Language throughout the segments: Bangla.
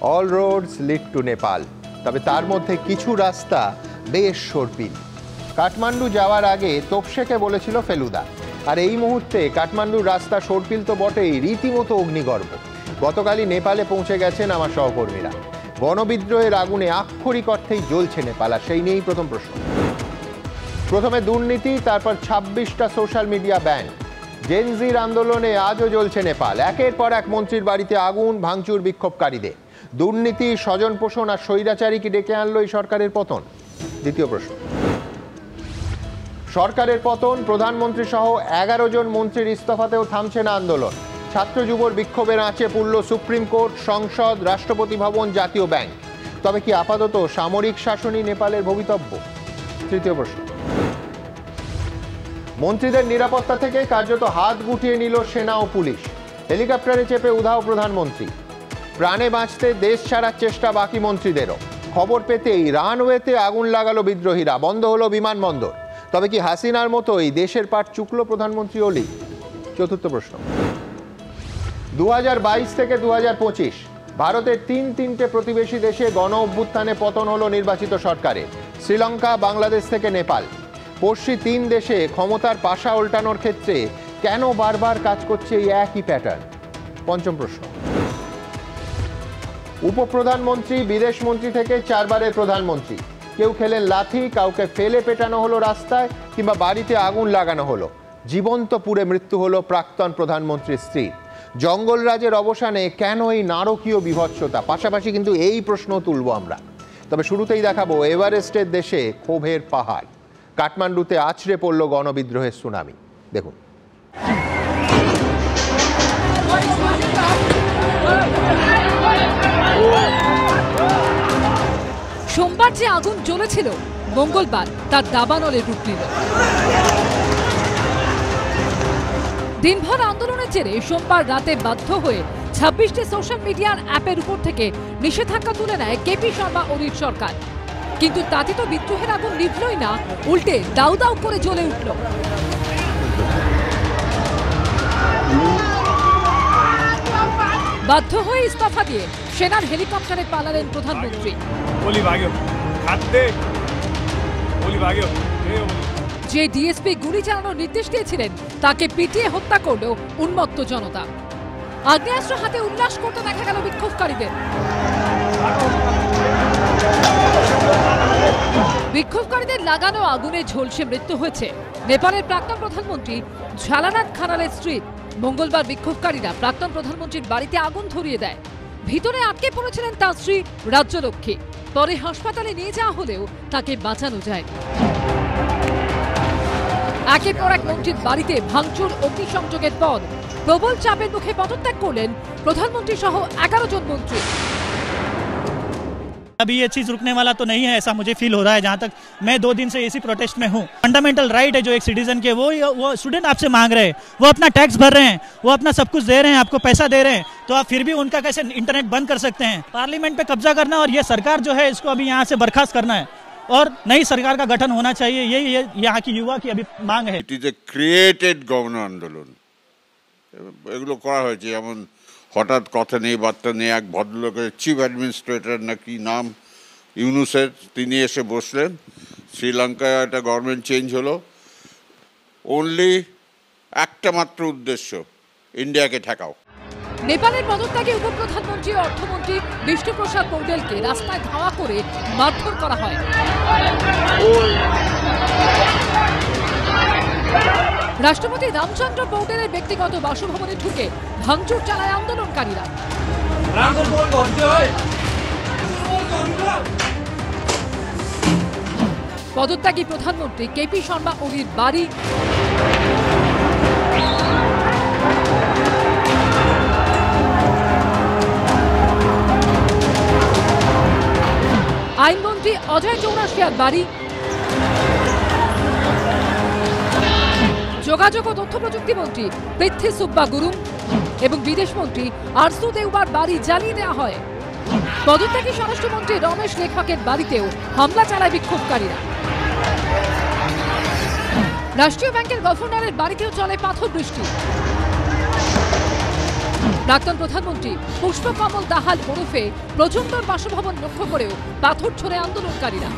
All Rhodes lead to Nepal. তবে তার মধ্যে কিছু রাস্তা বেশ সর্পিল। কাঠমান্ডু যাওয়ার আগে তোপসেকে বলেছিল ফেলুদা, আর এই মুহূর্তে কাঠমান্ডুর রাস্তা সর্পিল তো বটেই, রীতিমতো অগ্নিগর্ভ। গতকালই নেপালে পৌঁছে গেছেন আমার সহকর্মীরা। গণবিদ্রোহের আগুনে আক্ষরিক অর্থেই জ্বলছে নেপাল, আর সেই নিয়েই প্রথম প্রশ্ন। প্রথমে দুর্নীতি, তারপর 26টা সোশ্যাল মিডিয়া ব্যান। জেনজির আন্দোলনে আজও জ্বলছে নেপাল। একের পর এক মন্ত্রীর বাড়িতে আগুন, ভাঙচুর বিক্ষোভকারীদের। দুর্নীতি, স্বজন পোষণ আর স্বৈরাচারী কি ডেকে আনলো এই সরকারের পতন? দ্বিতীয় প্রশ্ন। সরকারের পতন, প্রধানমন্ত্রী সহ 11 জন মন্ত্রীর ইস্তফাতেও থামছে না আন্দোলন। ছাত্র যুবর বিক্ষোভের আঁচে পুরল সুপ্রিম কোর্ট, সংসদ, রাষ্ট্রপতি ভবন, জাতীয় ব্যাংক। তবে কি আপাতত সামরিক শাসনই নেপালের ভবিতব্য? তৃতীয় প্রশ্ন। মন্ত্রীদের নিরাপত্তা থেকে কার্যত হাত গুটিয়ে নিল সেনা ও পুলিশ। হেলিকপ্টারে চেপে উধাও প্রধানমন্ত্রী। প্রাণে বাঁচতে দেশ ছাড়ার চেষ্টা বাকি মন্ত্রীদেরও। খবর পেতেই রানওয়েতে আগুন লাগালো বিদ্রোহীরা, বন্ধ হলো বিমানবন্দর। তবে কি হাসিনার মতোই দেশের পাট চুকলো প্রধানমন্ত্রী ওলি? চতুর্থ প্রশ্ন। 2022 থেকে 2025 ভারতের তিনটে প্রতিবেশী দেশে গণ অভ্যুত্থানে পতন হলো নির্বাচিত সরকারে। শ্রীলঙ্কা, বাংলাদেশ থেকে নেপাল। পড়শি 3 দেশে ক্ষমতার পাশা উল্টানোর ক্ষেত্রে কেন বারবার কাজ করছে এই একই প্যাটার্ন? পঞ্চম প্রশ্ন। উপপ্রধানমন্ত্রী, বিদেশমন্ত্রী থেকে 4 বারের প্রধানমন্ত্রী। কেউ খেলেন লাথি, কাউকে ফেলে পেটানো হলো রাস্তায়, কিংবা বাড়িতে আগুন লাগানো হলো। জীবন্ত পুড়ে মৃত্যু হলো প্রাক্তন প্রধানমন্ত্রীর স্ত্রী। জঙ্গলরাজের অবসানে কেন এই নারকীয় বিভৎসতা? পাশাপাশি কিন্তু এই প্রশ্ন তুলব আমরা। তবে শুরুতেই দেখাবো এভারেস্টের দেশে ক্ষোভের পাহাড়। কাঠমান্ডুতে আছড়ে পড়ল গণবিদ্রোহের সুনামি। দেখুন। সোমবার যে আগুন জ্বলেছিল, মঙ্গলবার তার দাবানলে রূপ নিল। দিনভর আন্দোলনের জেরে সোমবার রাতে বাধ্য হয়ে 26টি সোশ্যাল মিডিয়ার অ্যাপের উপর থেকে নিষেধাজ্ঞা তুলে নেয় কেপি শর্মা ওলির সরকার। কিন্তু তাতে তো বিদ্রোহের আগুন নিভলই না, উল্টে দাউ দাউ করে জ্বলে উঠল। বাধ্য হয়ে ইস্তফা দিয়ে সেনার হেলিকপ্টারে পালালেন প্রধানমন্ত্রী। যে ডিএসপি গুলি চালানোর নির্দেশ দিয়েছিলেন তাকে পিটিয়ে হত্যা করলো উন্মত্ত জনতা। আগ্নেয়াস্ত্র হাতে উল্লাস করতে দেখা গেল বিক্ষোভকারীদের। বিক্ষোভকারীদের লাগানো আগুনে ঝলসে মৃত্যু হয়েছে নেপালের প্রাক্তন প্রধানমন্ত্রী ঝালানাথ খানালের স্ত্রী। মঙ্গলবার বিক্ষোভকারীরা প্রাক্তন প্রধানমন্ত্রীর বাড়িতে আগুন ধরিয়ে দেয়। ভিতরে আটকে পড়েছিলেন তার স্ত্রী রাজ্যলক্ষ্মী। পরে হাসপাতালে নিয়ে যাওয়া হলেও তাকে বাঁচানো যায়। একের পর এক মন্ত্রীর বাড়িতে ভাঙচুর, অগ্নিসংযোগের পর প্রবল চাপের মুখে পদত্যাগ করলেন প্রধানমন্ত্রী সহ 11 জন মন্ত্রী। अभी ये चीज रुकने वाला तो नहीं है, ऐसा मुझे फील हो रहा है। जहाँ तक मैं 2 दिन से इसी प्रोटेस्ट में हूँ। फंडामेंटल राइट है जो एक सिटीजन के, वो स्टूडेंट आपसे मांग रहे हैं, वो अपना टैक्स भर रहे हैं, वो अपना सब कुछ दे रहे हैं, आपको पैसा दे रहे हैं, तो आप फिर भी उनका कैसे इंटरनेट बंद कर सकते हैं? पार्लियामेंट पे कब्जा करना और ये सरकार जो है इसको अभी यहाँ से बर्खास्त करना है और नई सरकार का गठन होना चाहिए, यही यहाँ की युवा की अभी मांग है। इट इज ए क्रिएटेड गण आंदोलन। এগুলো করা হয়েছে, যেমন হঠাৎ কথা নেই বার্তা নেই এক ভদ্রলোকের চিফ অ্যাডমিনিস্ট্রেটর নাকি নাম ইউনুসের, তিনি এসে বসলেন। শ্রীলঙ্কায় একটা গভর্নমেন্ট চেঞ্জ হলো, অনলি একটা মাত্র উদ্দেশ্য, ইন্ডিয়াকে ঠেকাও। নেপালের পদত্যাগে উপপ্রধানমন্ত্রী ও অর্থমন্ত্রী বিষ্ণুপ্রসাদ পৌডেলকে রাস্তায় ধাওয়া করে মারধর করা হয়। রাষ্ট্রপতি রামচন্দ্র পৌডেলের ব্যক্তিগত বাসভবনে ঢুকে ভাঙচুর চালায় আন্দোলনকারীরা। পদত্যাগী প্রধানমন্ত্রী কেপি শর্মা ওলির বাড়ি, আইনমন্ত্রী অজয় চৌরাশিয়ার বাড়ি, যোগাযোগ ও তথ্য প্রযুক্তি মন্ত্রী পৃথ্বী সুব্বা গুরুং এবং বিদেশমন্ত্রী আরসু দেউবার বাড়ি জ্বালিয়ে দেওয়া হয়। পদত্যাগী স্বরাষ্ট্রমন্ত্রী রমেশ লেখকের বাড়িতেও হামলা চালায় বিক্ষোভকারীরা। রাষ্ট্রীয় ব্যাংকের গভর্নরের বাড়িতেও চলে পাথর বৃষ্টি। প্রাক্তন প্রধানমন্ত্রী পুষ্পকমল দাহাল ওরফে প্রচণ্ডর বাসভবন লক্ষ্য করেও পাথর ছোড়ে আন্দোলনকারীরা।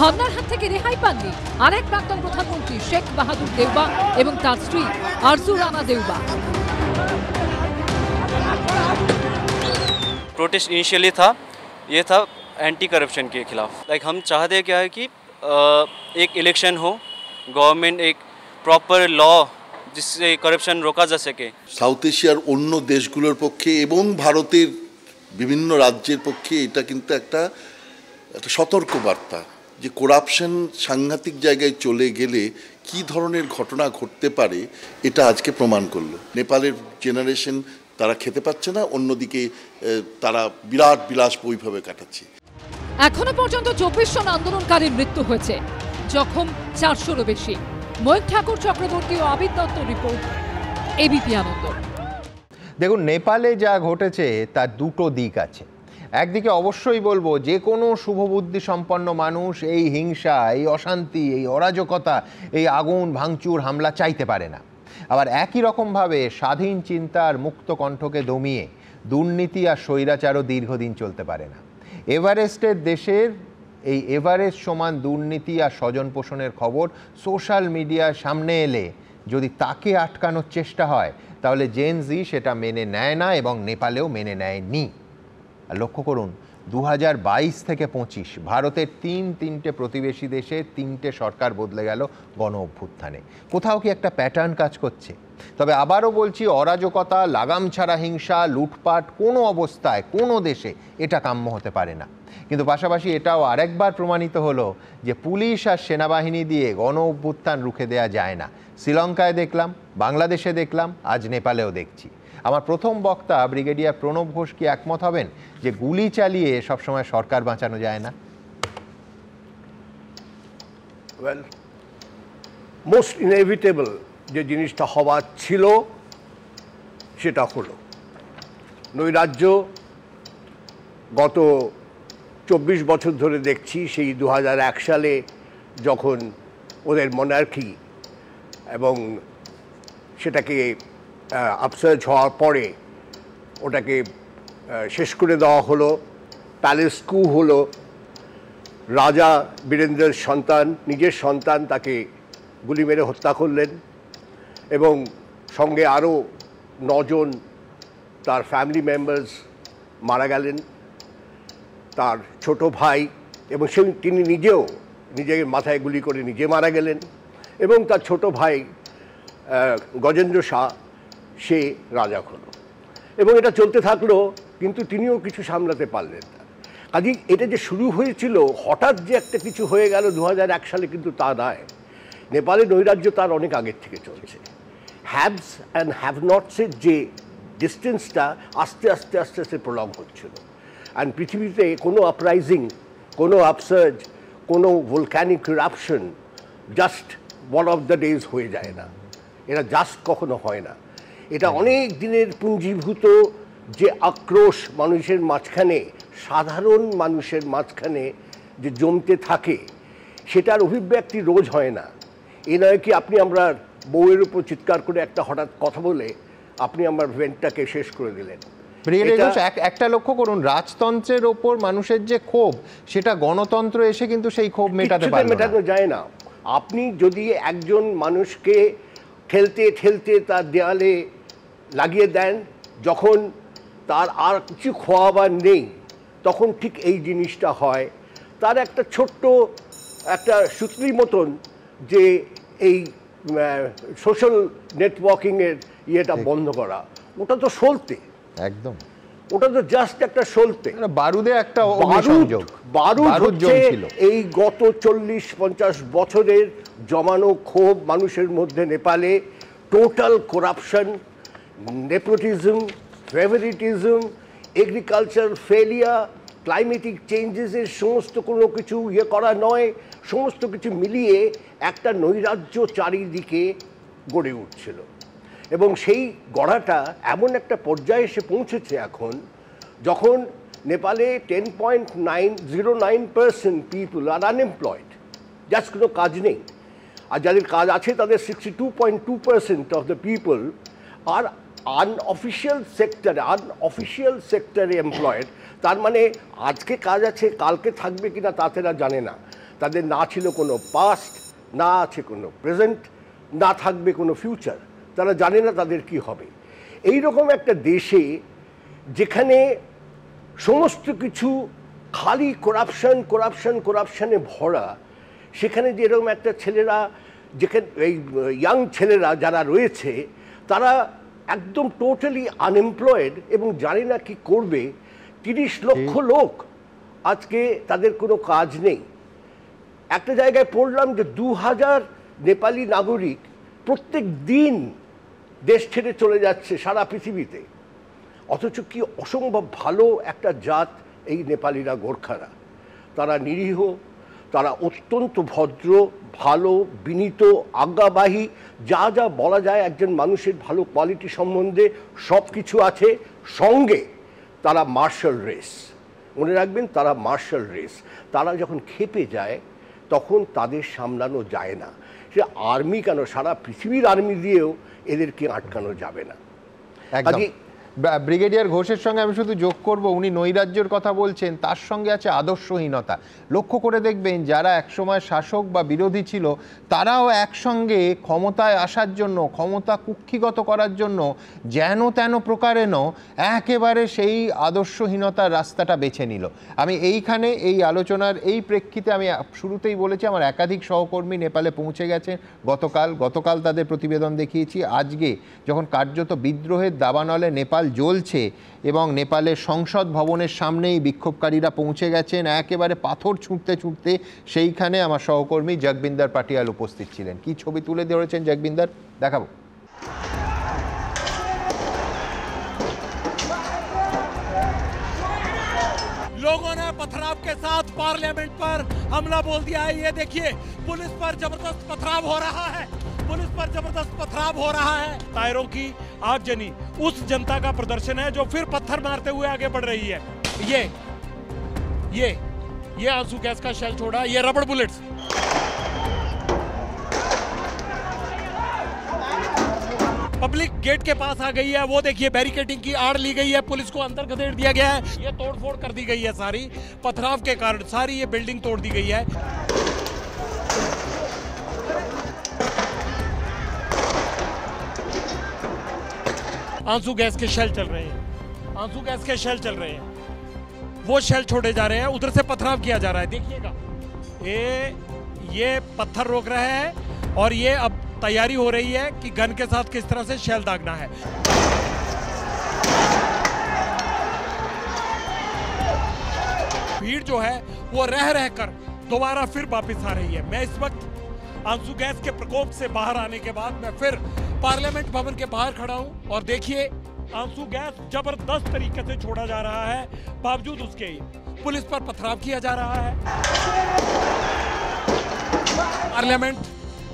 হামলার হাত থেকে রেহাই পাননি আরেক প্রাক্তন প্রধানমন্ত্রী শেখ বাহাদুর দেউবা এবং তার স্ত্রী আরজু রানা দেউবা। प्रोटेस्ट इनिशियली था, ये था एंटी करप्शन के खिलाफ। लाइक हम चाहते क्या है कि एक इलेक्शन हो, गवर्नमेंट एक प्रॉपर लॉ जिससे करप्शन रोका जा सके। সাউথ এশিয়ার অন্য দেশগুলোর পক্ষে এবং ভারতের বিভিন্ন রাজ্যের পক্ষে এটা কিন্তু একটা সতর্ক বার্তা যে করাপশন সাংঘাতিক জায়গায় চলে গেলে কি ধরনের ঘটনা ঘটতে পারে, এটা আজকে প্রমাণ করলো। নেপালের জেনারেশন তারা খেতে পাচ্ছে না, অন্যদিকে তারা বিরাট বিলাসবহুলভাবে কাটাচ্ছে। এখনো পর্যন্ত 24 জন আন্দোলনকারীর মৃত্যু হয়েছে, জখম 400-রও বেশি। ময়ূর ঠাকুর চক্রবর্তী ও আবিদ দত্ত রিপোর্ট, এবিপি আনন্দ। দেখুন, নেপালে যা ঘটেছে তার দুটো দিক আছে। একদিকে অবশ্যই বলবো যে কোনো শুভবুদ্ধি সম্পন্ন মানুষ এই হিংসা, এই অশান্তি, এই অরাজকতা, এই আগুন ভাঙচুর হামলা চাইতে পারে না। আবার একই রকমভাবে স্বাধীন চিন্তার মুক্ত কণ্ঠকে দমিয়ে দুর্নীতি আর স্বৈরাচারও দীর্ঘদিন চলতে পারে না। এভারেস্টের দেশের এই এভারেস্ট সমান দুর্নীতি আর স্বজন পোষণের খবর সোশ্যাল মিডিয়ার সামনে এলে যদি তাকে আটকানোর চেষ্টা হয়, তাহলে জেন জি সেটা মেনে নেয় না এবং নেপালেও মেনে নেয়নি। লক্ষ্য করুন, 2022 থেকে 25 ভারতের তিনটে প্রতিবেশী দেশে 3টে সরকার বদলে গেল গণ অভ্যুত্থানে। কোথাও কি একটা প্যাটার্ন কাজ করছে? তবে আবারও বলছি, অরাজকতা, লাগাম ছাড়া হিংসা, লুটপাট কোনো অবস্থায় কোনো দেশে এটা কাম্য হতে পারে না। কিন্তু পাশাপাশি এটাও আরেকবার প্রমাণিত হলো যে পুলিশ আর সেনাবাহিনী দিয়ে গণ অভ্যুত্থান রুখে দেওয়া যায় না। শ্রীলঙ্কায় দেখলাম, বাংলাদেশে দেখলাম, আজ নেপালেও দেখছি। আমার প্রথম বক্তা ব্রিগেডিয়ার প্রণব ঘোষ কি একমত হবেন যে গুলি চালিয়ে সবসময় সরকার বাঁচানো যায় না? ওয়েল, মোস্ট ইনএভিটেবল যে জিনিসটা হওয়ার ছিল সেটা হলো। নৈরাজ্য গত 24 বছর ধরে দেখছি। সেই 2001 সালে যখন ওদের মনার্কি এবং সেটাকে আপসার্জ হওয়ার পরে ওটাকে শেষ করে দেওয়া হলো, প্যালেস কু হলো, রাজা বীরেন্দ্রের সন্তান, নিজের সন্তান, তাকে গুলি মেরে হত্যা করলেন এবং সঙ্গে আরও 9 জন তার ফ্যামিলি মেম্বার্স মারা গেলেন। তার ছোট ভাই এবং তিনি নিজেও নিজের মাথায় গুলি করে নিজে মারা গেলেন এবং তার ছোট ভাই গজেন্দ্র শাহ সে রাজা হলো এবং এটা চলতে থাকলো, কিন্তু তিনিও কিছু সামলাতে পারলেন না। কাজেই এটা যে শুরু হয়েছিল হঠাৎ যে একটা কিছু হয়ে গেল 2001 সালে, কিন্তু তা নয়। নেপালে নৈরাজ্য তার অনেক আগের থেকে চলছে। হ্যাভস অ্যান্ড হ্যাভ নটসের যে ডিস্টেন্সটা আস্তে আস্তে আস্তে আস্তে প্রলং হচ্ছিল। অ্যান্ড পৃথিবীতে কোনো আপরাইজিং, কোনো আপসার্জ, কোনো volcanic eruption just one of the days হয়ে যায় না। এটা জাস্ট কখনো হয় না। এটা অনেক দিনের পুঞ্জীভূত যে আক্রোশ মানুষের মাঝখানে, সাধারণ মানুষের মাঝখানে যে জমতে থাকে, সেটার অভিব্যক্তি রোজ হয় না। এ নয় কি আপনি আমরা বউয়ের উপর চিৎকার করে একটা হঠাৎ কথা বলে আপনি আমার ভেন্টটাকে শেষ করে দিলেন। একটা লক্ষ্য করুন, রাজতন্ত্রের ওপর মানুষের যে ক্ষোভ, সেটা গণতন্ত্র এসে কিন্তু সেই ক্ষোভ মেটানো যায় না। আপনি যদি একজন মানুষকে ঠেলতে ঠেলতে তার দেয়ালে লাগিয়ে দেন, যখন তার আর কিছু খোয়াবার নেই, তখন ঠিক এই জিনিসটা হয়। তার একটা ছোট্ট একটা সূত্রী মতন যে এই সোশ্যাল নেটওয়ার্কিংয়ের ইয়েটা বন্ধ করা, ওটা তো সলতে, একদম ওটা তো জাস্ট একটা সলতে, বারুদে একটা বারুদ ছিল। এই গত 40-50 বছরের জমানো ক্ষোভ মানুষের মধ্যে নেপালে, total corruption, nepotism, favouritism, agriculture failure, climatic চেঞ্জেসের সমস্ত কোনো কিছু ইয়ে করা নয়, সমস্ত কিছু মিলিয়ে একটা নৈরাজ্য চারিদিকে গড়ে উঠছিল। এবং সেই গড়াটা এমন একটা পর্যায়ে এসে পৌঁছেছে এখন, যখন নেপালে 10.09% পিপল আর আনএমপ্লয়েড, জাস্ট কোনো কাজ নেই। আর যাদের কাজ আছে তাদের 62.2% of the people are unofficial সেক্টরে এমপ্লয়েড, তার মানে আজকে কাজ আছে কালকে থাকবে কিনা তা তারা জানে না। তাদের না ছিল কোনো পাস্ট, না আছে কোনো প্রেজেন্ট, না থাকবে কোনো ফিউচার, তারা জানে না তাদের কি হবে। এই রকম একটা দেশে যেখানে সমস্ত কিছু খালি করাপশনে ভরা, সেখানে যেরকম একটা ছেলেরা, যেখানে এই ইয়াং ছেলেরা যারা রয়েছে তারা একদম টোটালি আনএমপ্লয়েড এবং জানে না কি করবে। 30 লক্ষ লোক আজকে তাদের কোনো কাজ নেই। একটা জায়গায় পড়লাম যে 2000 নেপালি নাগরিক প্রত্যেক দিন দেশ ছেড়ে চলে যাচ্ছে সারা পৃথিবীতে। অথচ কি অসম্ভব ভালো একটা জাত এই নেপালিরা, গোর্খারা। তারা নিরীহ, তারা অত্যন্ত ভদ্র, ভালো, বিনীত, আজ্ঞাবাহী, যা যা বলা যায় একজন মানুষের ভালো কোয়ালিটি সম্বন্ধে সব কিছু আছে। সঙ্গে তারা মার্শাল রেস, মনে রাখবেন তারা মার্শাল রেস। তারা যখন খেপে যায় তখন তাদের সামলানো যায় না। সে আর্মি কেন, সারা পৃথিবীর আর্মি দিয়েও এদেরকে আটকানো যাবে না। ব্রিগেডিয়ার ঘোষের সঙ্গে আমি শুধু যোগ করব, উনি নৈরাজ্যের কথা বলছেন, তার সঙ্গে আছে আদর্শহীনতা। লক্ষ্য করে দেখবেন যারা একসময় শাসক বা বিরোধী ছিল তারাও একসঙ্গে ক্ষমতায় আসার জন্য, ক্ষমতা কুক্ষিগত করার জন্য যেন তেন প্রকারেণ একেবারে সেই আদর্শহীনতার রাস্তাটা বেছে নিল। আমি এইখানে এই আলোচনার এই প্রেক্ষিতে আমি শুরুতেই বলেছি আমার একাধিক সহকর্মী নেপালে পৌঁছে গেছেন গতকাল তাদের প্রতিবেদন দেখিয়েছি। আজকে যখন কার্যত বিদ্রোহের দাবানলে নেপাল জ্বলছে এবং নেপালের সংসদ ভবনের সামনেই বিক্ষোভকারীরা পৌঁছে গেছেন একেবারে পাথর ছুঁড়তে, সেইখানে আমার সহকর্মী জগবিন্দর পাটিয়াল উপস্থিত ছিলেন। কি ছবি তুলে ধরেছেন জগবিন্দর, দেখাবো। लोगों ने पथराव के साथ पार्लियामेंट पर हमला बोल दिया है। ये देखिए, पुलिस पर जबरदस्त पथराव हो रहा है, पुलिस पर जबरदस्त पथराव हो रहा है। टायरों की आगजनी उस जनता का प्रदर्शन है जो फिर पत्थर मारते हुए आगे बढ़ रही है। ये आंसू गैस का शेल छोड़ा, ये रबड़ बुलेट्स। पब्लिक गेट के पास आ गई है। वो देखिए बैरिकेडिंग की आड़ ली गई है, पुलिस को अंदर घसीट दिया गया है। ये तोड़फोड़ कर दी गई है सारी, पथराव के कारण सारी ये बिल्डिंग तोड़ दी गई है। आंसू गैस के शेल चल रहे हैं, आंसू गैस के शेल चल रहे हैं, वो शेल छोड़े जा रहे हैं, उधर से पथराव किया जा रहा है। देखिएगा ये पत्थर रोक रहे हैं और ये अब तैयारी हो रही है कि गन के साथ किस तरह से शेल दागना है। भीड़ जो है वो रह कर दोबारा फिर वापस आ रही है। मैं इस वक्त आंसू गैस के प्रकोप से बाहर आने के बाद मैं फिर पार्लियामेंट भवन के बाहर खड़ा हूं और देखिए आंसू गैस जबरदस्त तरीके से छोड़ा जा रहा है, बावजूद उसके पुलिस पर पथराव किया जा रहा है। पार्लियामेंट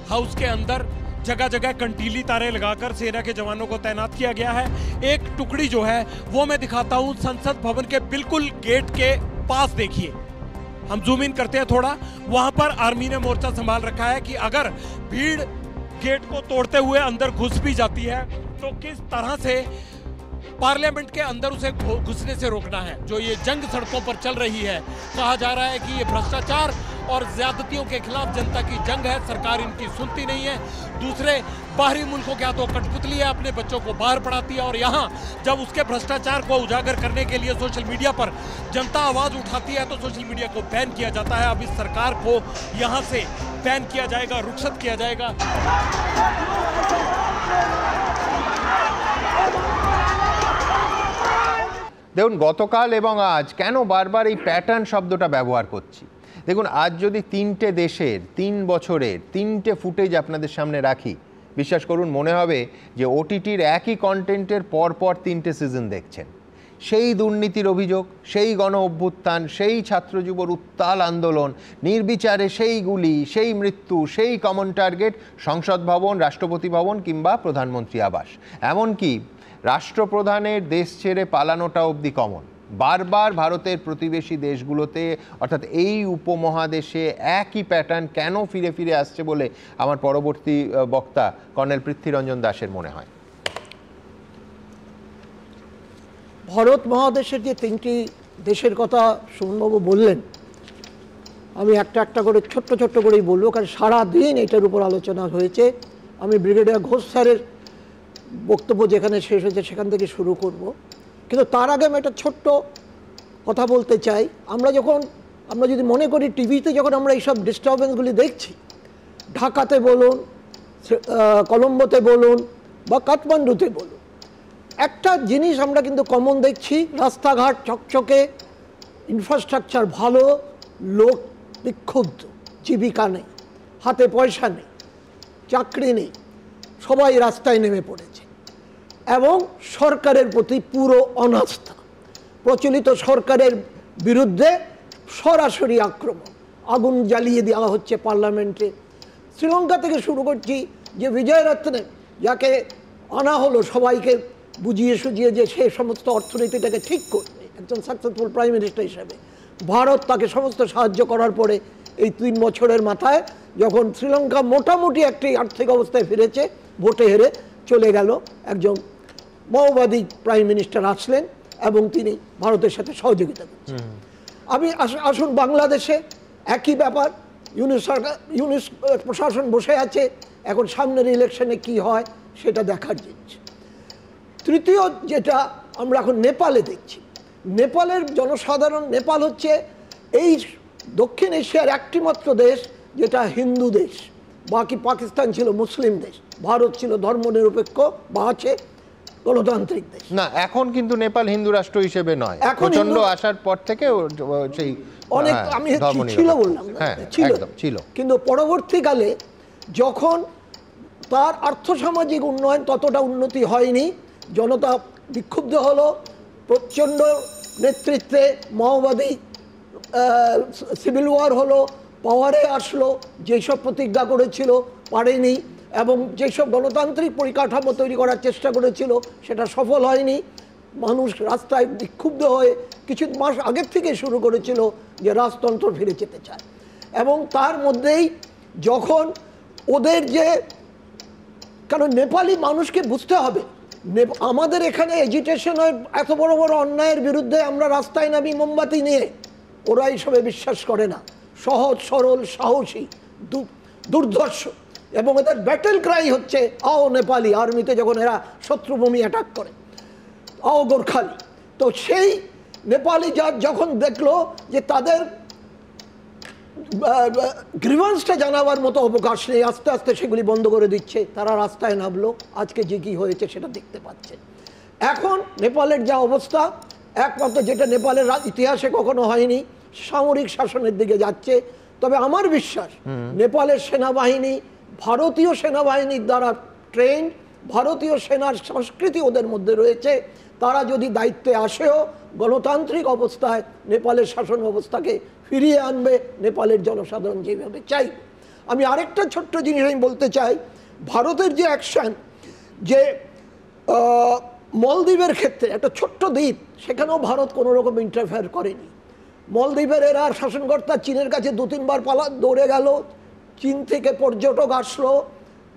हाउस के अंदर जगह जगह कंटीली तारे लगाकर सेना के जवानों को तैनात किया गया है। एक टुकड़ी जो है वो मैं दिखाता हूं संसद भवन के बिल्कुल गेट के पास। देखिए, हम जूम इन करते हैं थोड़ा, वहां पर आर्मी ने मोर्चा संभाल रखा है कि अगर भीड़ गेट को तोड़ते हुए अंदर घुस भी जाती है तो किस तरह से पार्लियामेंट के अंदर उसे घुसने से रोकना है। जो ये जंग सड़कों पर चल रही है, कहा जा रहा है कि ये भ्रष्टाचार और ज्यादतियों के खिलाफ जनता की जंग है, सरकार इनकी सुनती नहीं है। दूसरे बाहरी मुल्कों के हाथों कठपुतली है, अपने बच्चों को बाहर पढ़ाती है और यहाँ जब उसके भ्रष्टाचार को उजागर करने के लिए सोशल मीडिया पर जनता आवाज उठाती है तो सोशल मीडिया को बैन किया जाता है। अब इस सरकार को यहाँ से बैन किया जाएगा, रुखसत किया जाएगा। দেখুন গতকাল এবং আজ কেন বারবার এই প্যাটার্ন শব্দটা ব্যবহার করছি। দেখুন আজ যদি 3টে দেশের 3 বছরের 3টে ফুটেজ আপনাদের সামনে রাখি, বিশ্বাস করুন মনে হবে যে ওটিটির একই কন্টেন্টের পরপর 3টে সিজন দেখছেন। সেই দুর্নীতির অভিযোগ, সেই গণ অভ্যুত্থান, সেই ছাত্র যুবর উত্তাল আন্দোলন, নির্বিচারে সেই গুলি, সেই মৃত্যু, সেই কমন টার্গেট সংসদ ভবন, রাষ্ট্রপতি ভবন কিংবা প্রধানমন্ত্রী আবাস। এমনকি রাষ্ট্রপ্রধানের দেশ ছেড়ে পালানোটা অবধি কমন। বারবার ভারতের প্রতিবেশী দেশগুলোতে অর্থাৎ এই উপমহাদেশে একই প্যাটার্ন কেন ফিরে ফিরে আসছে বলে আমার পরবর্তী বক্তা কর্নেল পৃথ্বীরঞ্জন দাসের মনে হয়। ভারত মহাদেশের যে তিনটি দেশের কথা সুমনবাবু বললেন, আমি একটা একটা করে ছোট্ট ছোট্ট করেই বলবো, কারণ সারাদিন এটার উপর আলোচনা হয়েছে। আমি ব্রিগেডিয়ার ঘোষ স্যারের বক্তব্য যেখানে শেষ হয়েছে সেখান থেকে শুরু করব, কিন্তু তার আগে আমি একটা ছোট্ট কথা বলতে চাই। আমরা যদি মনে করি টিভিতে যখন আমরা এইসব ডিস্টারবেন্সগুলি দেখছি, ঢাকাতে বলুন, কলম্বোতে বলুন বা কাঠমান্ডুতে বলুন, একটা জিনিস আমরা কিন্তু কমন দেখছি, রাস্তাঘাট চকচকে, ইনফ্রাস্ট্রাকচার ভালো, লোক বিক্ষুব্ধ, জীবিকা নেই, হাতে পয়সা নেই, চাকরি নেই, সবাই রাস্তায় নেমে পড়েছে এবং সরকারের প্রতি পুরো অনাস্থা, প্রচলিত সরকারের বিরুদ্ধে সরাসরি আক্রমণ, আগুন জ্বালিয়ে দেওয়া হচ্ছে পার্লামেন্টে। শ্রীলঙ্কা থেকে শুরু করছি, যে বিজয়রত্নে যাকে আনা হলো সবাইকে বুঝিয়ে সুঝিয়ে যে সে সমস্ত অর্থনীতিটাকে ঠিক করবে একজন সাকসেসফুল প্রাইম মিনিস্টার হিসেবে, ভারত তাকে সমস্ত সাহায্য করার পরে এই 3 বছরের মাথায় যখন শ্রীলঙ্কা মোটামুটি একটি আর্থিক অবস্থায় ফিরেছে, ভোটে হেরে চলে গেল, একজন মাওবাদী প্রাইম মিনিস্টার আসলেন এবং তিনি ভারতের সাথে সহযোগিতা করছেন। আসুন বাংলাদেশে একই ব্যাপার, ইউনিস প্রশাসন বসে আছে, এখন সামনের ইলেকশনে কি হয় সেটা দেখার জিনিস। তৃতীয় যেটা আমরা এখন নেপালে দেখছি, নেপালের জনসাধারণ, নেপাল হচ্ছে এই দক্ষিণ এশিয়ার একটি মাত্র দেশ যেটা হিন্দু দেশ, বাকি পাকিস্তান ছিল মুসলিম দেশ, ভারত ছিল ধর্মনিরপেক্ষ বা আছে গণতান্ত্রিক দেশ। না, এখন কিন্তু নেপাল হিন্দু রাষ্ট্র হিসেবে নয়, প্রচন্ড আসার পর থেকে সেই অনেক আমি ছিল বললাম, ছিল, কিন্তু পরবর্তীকালে যখন তার আর্থসামাজিক উন্নয়ন ততটা উন্নতি হয়নি, জনতা বিক্ষুব্ধ হলো, প্রচণ্ড নেতৃত্বে মাওবাদী সিভিল ওয়ার হলো, পাওয়ারে আসলো, যেসব প্রতিজ্ঞা করেছিল পারেনি এবং যেসব গণতান্ত্রিক পরিকাঠামো তৈরি করার চেষ্টা করেছিল সেটা সফল হয়নি। মানুষ রাস্তায় বিক্ষুব্ধ হয়ে কিছু মাস আগের থেকে শুরু করেছিল যে রাজতন্ত্র ফিরে যেতে চায়, এবং তার মধ্যেই যখন ওদের যে, কারণ নেপালি মানুষকে বুঝতে হবে, আমাদের এখানে এজিটেশন হয় এত বড় বড় অন্যায়ের বিরুদ্ধে, আমরা রাস্তায় নামি মোমবাতি নিয়ে, ওরা এইসবে বিশ্বাস করে না, সহজ সরল সাহসী দুর্ধর্ষ, এবং এদের ব্যাটেল ক্রাই হচ্ছে আও নেপালি, আর্মিতে যখন এরা শত্রুভূমি অ্যাটাক করে, আও গোর্খালি। তো সেই নেপালি যখন দেখলো যে তাদের গ্রিভান্সটা জানাবার মতো অবকাশ নেই, আস্তে আস্তে সেগুলি বন্ধ করে দিচ্ছে, তারা রাস্তায় নামলো, আজকে যে কী হয়েছে সেটা দেখতে পাচ্ছে। এখন নেপালের যা অবস্থা, একমাত্র যেটা নেপালের ইতিহাসে কখনো হয়নি, সামরিক শাসনের দিকে যাচ্ছে। তবে আমার বিশ্বাস নেপালের সেনাবাহিনী ভারতীয় সেনাবাহিনীর দ্বারা ট্রেন্ড, ভারতীয় সেনার সংস্কৃতি ওদের মধ্যে রয়েছে, তারা যদি দায়িত্বে আসেও গণতান্ত্রিক অবস্থায় নেপালের শাসন ব্যবস্থাকে ফিরিয়ে আনবে নেপালের জনসাধারণ যেভাবে চাই। আমি আরেকটা ছোট্ট জিনিস আমি বলতে চাই, ভারতের যে অ্যাকশন, যে মলদ্বীপের ক্ষেত্রে একটা ছোট্ট দ্বীপ, সেখানেও ভারত কোনো রকম ইন্টারফেয়ার করেনি। মলদ্বীপের এরা শাসনকর্তা চীনের কাছে 2-3 বার দৌড়ে গেল, চীন থেকে পর্যটক আসলো,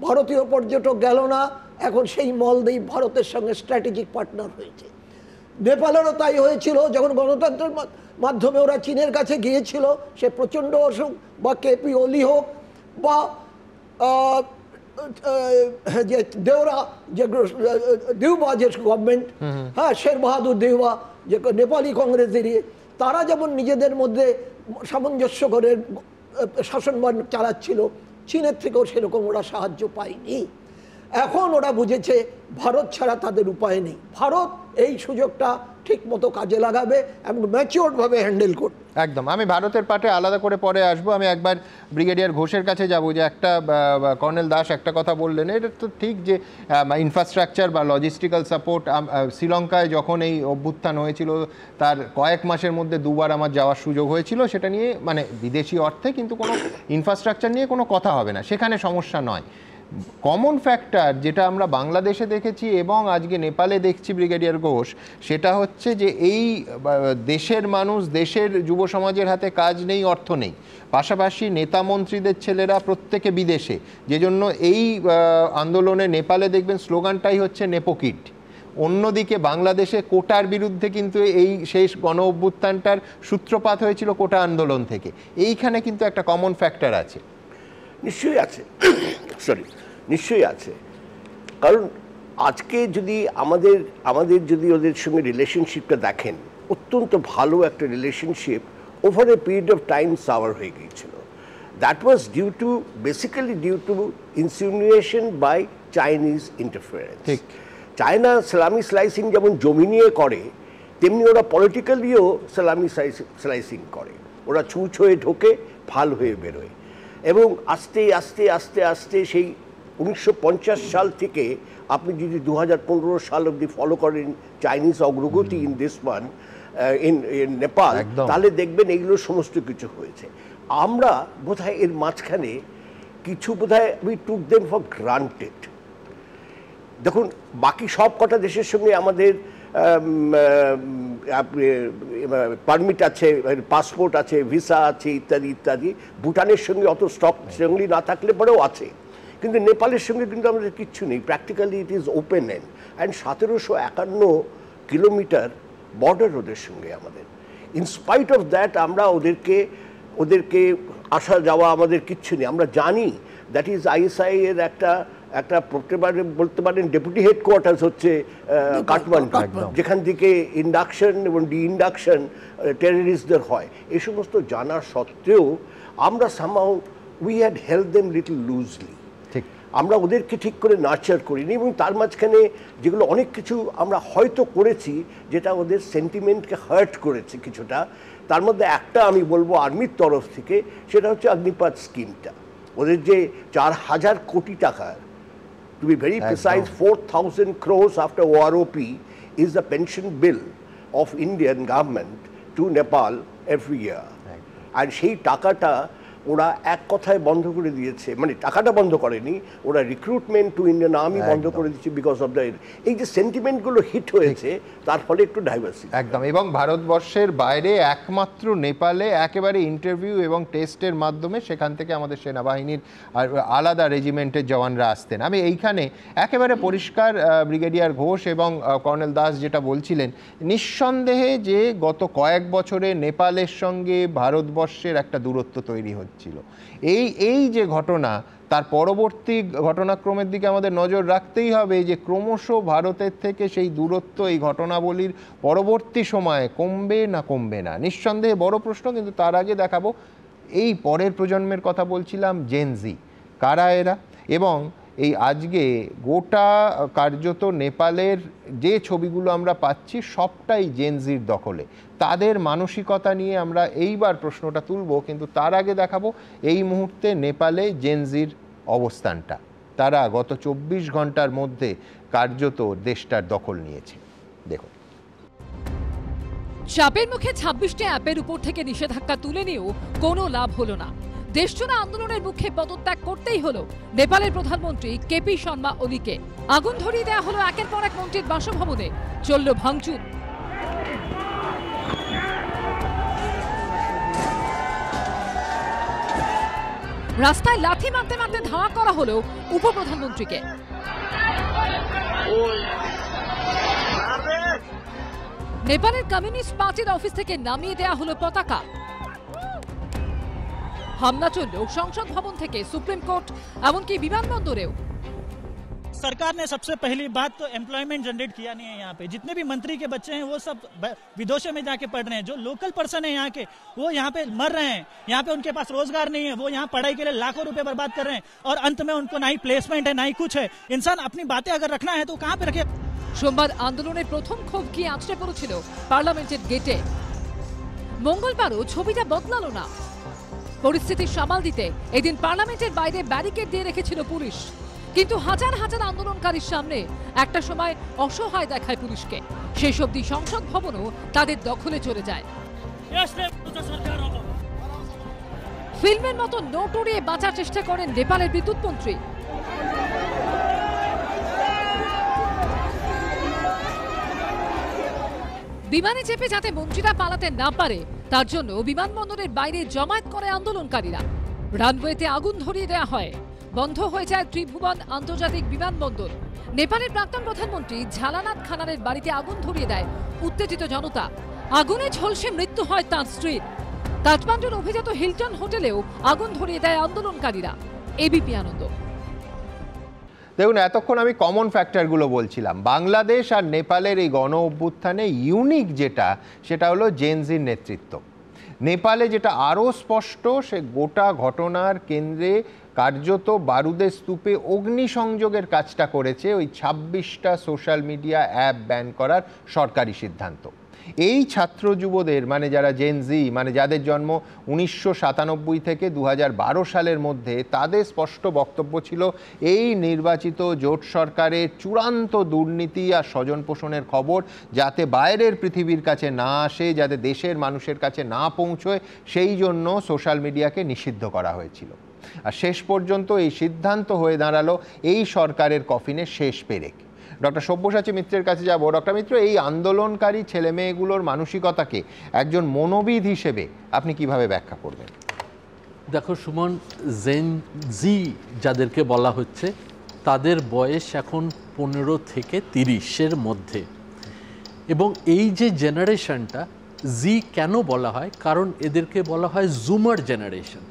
ভারতীয় পর্যটক গেল না, এখন সেই মলদ্বীপ ভারতের সঙ্গে স্ট্র্যাটেজিক পার্টনার হয়েছে। নেপালেরও তাই হয়েছিল, যখন গণতন্ত্রের মাধ্যমে ওরা চীনের কাছে গিয়েছিল, সে প্রচণ্ড অসুখ বা কেপি ওলি হোক বা যে দেওরা, যে দেওবা যে গভর্নমেন্ট, হ্যাঁ শের বাহাদুর দেওবা, যে নেপালি কংগ্রেসের, তারা যেমন নিজেদের মধ্যে সামঞ্জস্য করে শাসনবান চালাচ্ছিল, চীনের থেকেও সেরকম ওরা সাহায্য পায়নি। এখন ওরা বুঝেছে ভারত ছাড়া তাদের উপায় নেই, ভারত এই সুযোগটা ঠিক মতো কাজে লাগাবে এবং ম্যাচিওরভাবে হ্যান্ডেল করবে। একদম, আমি ভারতের পাটে আলাদা করে পরে আসবো। আমি একবার ব্রিগেডিয়ার ঘোষের কাছে যাব, যে একটা কর্নেল দাস একটা কথা বললেন, এটা তো ঠিক যে ইনফ্রাস্ট্রাকচার বা লজিস্টিক্যাল সাপোর্ট, শ্রীলঙ্কায় যখন এই অভ্যুত্থান হয়েছিল তার কয়েক মাসের মধ্যে 2 বার আমার যাওয়ার সুযোগ হয়েছিল, সেটা নিয়ে মানে বিদেশি অর্থে, কিন্তু কোনো ইনফ্রাস্ট্রাকচার নিয়ে কোনো কথা হবে না, সেখানে সমস্যা নয়। কমন ফ্যাক্টর যেটা আমরা বাংলাদেশে দেখেছি এবং আজকে নেপালে দেখছি ব্রিগেডিয়ার ঘোষ, সেটা হচ্ছে যে এই দেশের মানুষ, দেশের যুব সমাজের হাতে কাজ নেই, অর্থ নেই, পাশাপাশি নেতা মন্ত্রীদের ছেলেরা প্রত্যেকে বিদেশে, যে জন্য এই আন্দোলনে নেপালে দেখবেন স্লোগানটাই হচ্ছে নেপোকিট, অন্যদিকে বাংলাদেশে কোটার বিরুদ্ধে কিন্তু এই শেষ গণ অভ্যুত্থানটার সূত্রপাত হয়েছিল কোটা আন্দোলন থেকে। এইখানে কিন্তু একটা কমন ফ্যাক্টর আছে। নিশ্চয়ই আছে, নিশ্চয়ই আছে। কারণ আজকে যদি আমাদের যদি ওদের সঙ্গে রিলেশনশিপটা দেখেন, অত্যন্ত ভালো একটা relationship over a period of time sour হয়ে গিয়েছিল। That was basically due to insinuation by Chinese interference. China salami slicing যেমন জমি নিয়ে করে, তেমনি ওরা পলিটিক্যালিও সালামি স্লাইসিং করে। ওরা ছুঁচ হয়ে ঢোকে, ফাল হয়ে বেরোয়, এবং আস্তে আস্তে আস্তে আস্তে সেই 1950 সাল থেকে আপনি যদি 2015 সাল অবধি ফলো করেন চাইনিজ অগ্রগতি in this one in Nepal, তাহলে দেখবেন এইগুলো সমস্ত কিছু হয়েছে। আমরা বোধহয় এর মাঝখানে কিছু বোধহয় we took them for granted. দেখুন, বাকি সব কটা দেশের সঙ্গে আমাদের পারমিট আছে, পাসপোর্ট আছে, ভিসা আছে, ইত্যাদি ইত্যাদি। ভুটানের সঙ্গে অত স্ট্রংলি না থাকলে পরেও আছে, কিন্তু নেপালের সঙ্গে কিন্তু আমাদের কিচ্ছু নেই। Practically it is open end. 1751 kilometre border ওদের সঙ্গে আমাদের। ইনস্পাইট অফ দ্যাট আমরা ওদেরকে আসা যাওয়া আমাদের কিচ্ছু নেই। আমরা জানি দ্যাট ইজ ISI এর একটা বলতে পারেন ডেপুটি হেডকোয়ার্টার্স হচ্ছে কাঠমান্ডু, যেখান থেকে ইন্ডাকশন এবং ডিইন্ডাকশন টেররিস্টদের হয়। এই সমস্ত জানার সত্ত্বেও আমরা somehow we had held them little loosely. আমরা ওদেরকে ঠিক করে নার্চার করিনি, এবং তার মাঝখানে যেগুলো অনেক কিছু আমরা হয়তো করেছি যেটা ওদের সেন্টিমেন্টকে হার্ট করেছে কিছুটা। তার মধ্যে একটা আমি বলবো আর্মির তরফ থেকে, সেটা হচ্ছে অগ্নিপাত স্কিমটা। ওদের যে 4000 কোটি টাকার, to be very precise, 4,000 crores after OROP is the pension bill of Indian government to Nepal every year. আর সেই টাকাটা ওরা এক কথায় বন্ধ করে দিয়েছে, মানে টাকাটা বন্ধ করেনি, ওরা রিক্রুটমেন্ট টু ইন্ডিয়ান আর্মি বন্ধ করে দিয়েছে বিকজ অফ দ্য এই যে সেন্টিমেন্টগুলো হিট হয়েছে, তার ফলে একটু ডাইভার্সিটি একদম। এবং ভারতবর্ষের বাইরে একমাত্র নেপালে একেবারে ইন্টারভিউ এবং টেস্টের মাধ্যমে সেখান থেকে আমাদের সেনাবাহিনীর আলাদা রেজিমেন্টের জওয়ানরা আসতেন। আমি এইখানে একেবারে পরিষ্কার ব্রিগেডিয়ার ঘোষ এবং কর্নেল দাস যেটা বলছিলেন, নিঃসন্দেহে যে গত কয়েক বছরে নেপালের সঙ্গে ভারতবর্ষের একটা দূরত্ব তৈরি হচ্ছে ছিল। এই যে ঘটনা, তার পরবর্তী ঘটনাক্রমের দিকে আমাদের নজর রাখতেই হবে, যে ক্রমশ ভারতের থেকে সেই দূরত্ব এই ঘটনাবলীর পরবর্তী সময়ে কমবে না কমবে না, নিঃসন্দেহে বড় প্রশ্ন। কিন্তু তার আগে দেখাবো এই পরের প্রজন্মের কথা বলছিলাম, জেনজি কারা এরা, এবং এই আজকে গোটা কার্যত নেপালের যে ছবিগুলো আমরা পাচ্ছি সবটাই জেনজির দখলে। তাদের মানসিকতা নিয়ে আমরা এইবার প্রশ্নটা তুলব, কিন্তু তার আগে দেখাবো এই মুহূর্তে নেপালে জেনজির অবস্থানটা। তারা গত 24 ঘন্টার মধ্যে কার্যত দেশটার দখল নিয়েছে। দেখুন, চাপের মুখে 26টি অ্যাপের উপর থেকে নিষেধাজ্ঞা তুলে নিয়েও কোনো লাভ হলো না। দেশজোড়া আন্দোলনের মুখে পদত্যাগ করতেই হলো নেপালের প্রধানমন্ত্রী KP শর্মা ওলিকে। আগুন ধরিয়ে দেওয়া হলো একের পর এক মন্ত্রীর বাসভবনে, চলল ভাঙচুর। রাস্তায় লাথি মারতে মারতে ধাওয়া করা হলো উপপ্রধানমন্ত্রীকে। নেপালের কমিউনিস্ট পার্টির অফিস থেকে নামিয়ে দেওয়া হলো পতাকা। হামলা চলল সংসদ ভবন থেকে সুপ্রিম কোর্ট, এমনকি বিমানবন্দরেও। सरकार ने सबसे पहली बात तो एम्प्लॉयमेंट जनरेट किया नहीं है। यहाँ पे जितने भी मंत्री के बच्चे हैं वो सब विदेशों में जाके पढ़ रहे हैं। जो लोकल पर्सन है यहाँ के, वो यहाँ पे मर रहे हैं। यहाँ पे उनके पास रोजगार नहीं है, वो यहाँ पढ़ाई के लिए लाखों रुपए बर्बाद कर रहे हैं, और अंत में उनको ना ही प्लेसमेंट है ना ही कुछ है। इंसान अपनी बातें अगर रखना है तो कहाँ पे रखे। সোমবার আন্দোলনের প্রথম ক্ষোভ কি আঁচড়ে পড়েছিল পার্লামেন্টের গেটে। মঙ্গলবারও ছবিটা বদলালো না। পরিস্থিতি সামাল দিতে এদিন পার্লামেন্টের বাইরে ব্যারিকেড দিয়ে রেখেছিল পুলিশ, কিন্তু হাজার হাজার আন্দোলনকারীর সামনে একটা সময় অসহায় দেখায় পুলিশকে। শেষ অবধি সংসদ ভবনও তাদের দখলে চলে যায়। ফিল্মের মতো নোট উড়িয়ে বাঁচার চেষ্টা করেন নেপালের বিদ্যুৎ মন্ত্রী। বিমানে চেপে যাতে মন্ত্রীরা পালাতে না পারে তার জন্য বিমানবন্দরের বাইরে জমায়েত করে আন্দোলনকারীরা। রানওয়েতে আগুন ধরিয়ে দেওয়া হয়, বন্ধ হয়ে যায় ত্রিভুবন আন্তর্জাতিক বিমানবন্দর। নেপালের প্রাক্তন প্রধানমন্ত্রী ঝালানাথ খানালের বাড়িতে আগুন ধরিয়ে দেয় উত্তেজিত জনতা। আগুনে ঝলসে মৃত্যু হয় তাঁর স্ত্রীর। কাঠমান্ডুর অভিজাত হিলটন হোটেলেও আগুন ধরিয়ে দেয় আন্দোলনকারীরা। এবিপি আনন্দ। দেখুন, এতক্ষণ আমি কমন ফ্যাক্টরগুলো বলছিলাম। বাংলাদেশ আর নেপালের এই গণ অভ্যুত্থানে ইউনিক যেটা, সেটা হলো জেনজির নেতৃত্ব। নেপালে যেটা আরও স্পষ্ট, সে গোটা ঘটনার কেন্দ্রে কার্যত বারুদের স্তূপে অগ্নিসংযোগের কাজটা করেছে ওই 26টা সোশ্যাল মিডিয়া অ্যাপ ব্যান করার সরকারি সিদ্ধান্ত। এই ছাত্র যুবদের, মানে যারা জেনজি, মানে যাদের জন্ম 1997 থেকে 2012 সালের মধ্যে, তাদের স্পষ্ট বক্তব্য ছিল এই নির্বাচিত জোট সরকারের চূড়ান্ত দুর্নীতি আর স্বজন পোষণের খবর যাতে বাইরের পৃথিবীর কাছে না আসে, যাতে দেশের মানুষের কাছে না পৌঁছয়, সেই জন্য সোশ্যাল মিডিয়াকে নিষিদ্ধ করা হয়েছিল। আর শেষ পর্যন্ত এই সিদ্ধান্ত হয়ে দাঁড়ালো এই সরকারের কফিনের শেষ পেরেক। ডক্টর সব্যসাচী মিত্রের কাছে যাব। ডক্টর মিত্র, এই আন্দোলনকারী ছেলেমেয়েগুলোর মানসিকতাকে একজন মনোবিদ হিসেবে আপনি কিভাবে ব্যাখ্যা করবেন? দেখো সুমন, জেন জি যাদেরকে বলা হচ্ছে তাদের বয়স এখন 15 থেকে 30-এর মধ্যে। এবং এই যে জেনারেশনটা জি কেন বলা হয়, কারণ এদেরকে বলা হয় জুমার জেনারেশন,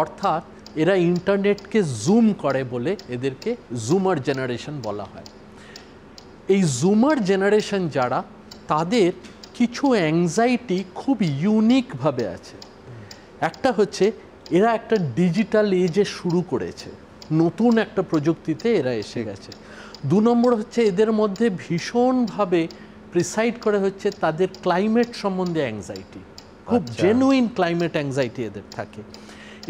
অর্থাৎ এরা ইন্টারনেটকে জুম করে বলে এদেরকে জুমার জেনারেশন বলা হয়। এই জুমার জেনারেশন যারা, তাদের কিছু অ্যাংজাইটি খুব ইউনিকভাবে আছে। একটা হচ্ছে এরা একটা ডিজিটাল এজে শুরু করেছে, নতুন একটা প্রযুক্তিতে এরা এসে গেছে। 2 নম্বর হচ্ছে এদের মধ্যে ভীষণভাবে প্রিসাইড করে হচ্ছে তাদের ক্লাইমেট সম্বন্ধে অ্যাংজাইটি, খুব জেনুইন ক্লাইমেট অ্যাংজাইটি এদের থাকে।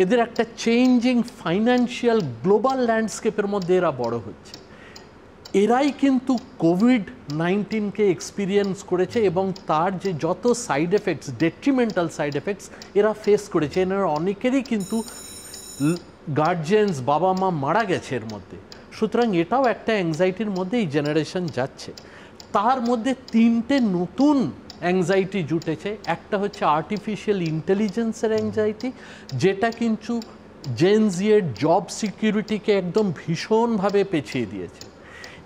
এদের একটা চেঞ্জিং ফাইন্যান্সিয়াল গ্লোবাল ল্যান্ডস্কেপের মধ্যে এরা বড় হচ্ছে। এরাই কিন্তু কোভিড-19কে এক্সপিরিয়েন্স করেছে এবং তার যে যত side effects, detrimental side effects এরা ফেস করেছে। এনারা অনেকেরই কিন্তু গার্জিয়ানস, বাবা মা মারা গেছে এর মধ্যে। সুতরাং এটাও একটা অ্যাংজাইটির মধ্যে এই জেনারেশন যাচ্ছে। তার মধ্যে 3টে নতুন অ্যাংজাইটি জুটেছে। একটা হচ্ছে আর্টিফিশিয়াল ইন্টেলিজেন্সের অ্যাংজাইটি, যেটা কিন্তু জেন জি এর জব সিকিউরিটিকে একদম ভীষণভাবে পেছিয়ে দিয়েছে।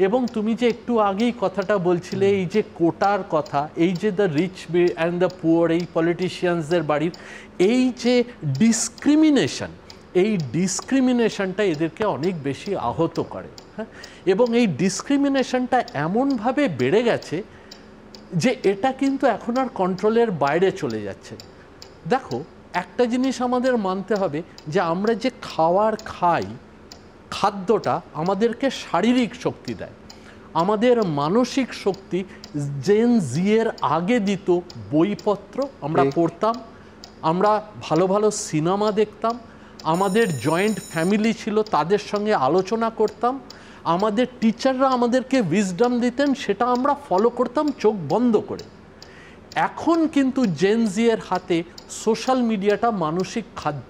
এবং তুমি যে একটু আগেই কথাটা বলছিলে, এই যে কোটার কথা, এই যে the rich and the poor, এই পলিটিশিয়ানসদের বাড়ির এই যে ডিসক্রিমিনেশন, এই ডিসক্রিমিনেশনটা এদেরকে অনেক বেশি আহত করে। হ্যাঁ, এবং এই ডিসক্রিমিনেশনটা এমনভাবে বেড়ে গেছে যে এটা কিন্তু এখন আর কন্ট্রোলের বাইরে চলে যাচ্ছে। দেখো, একটা জিনিস আমাদের মানতে হবে যে আমরা যে খাই, খাদ্যটা আমাদেরকে শারীরিক শক্তি দেয়, আমাদের মানসিক শক্তি জেন জি এর আগে দিত বইপত্র আমরা পড়তাম, আমরা ভালো ভালো সিনেমা দেখতাম, আমাদের জয়েন্ট ফ্যামিলি ছিল, তাদের সঙ্গে আলোচনা করতাম, আমাদের টিচাররা আমাদেরকে উইজডম দিতেন, সেটা আমরা ফলো করতাম চোখ বন্ধ করে। এখন কিন্তু জেন জি এর হাতে সোশ্যাল মিডিয়াটা মানসিক খাদ্য।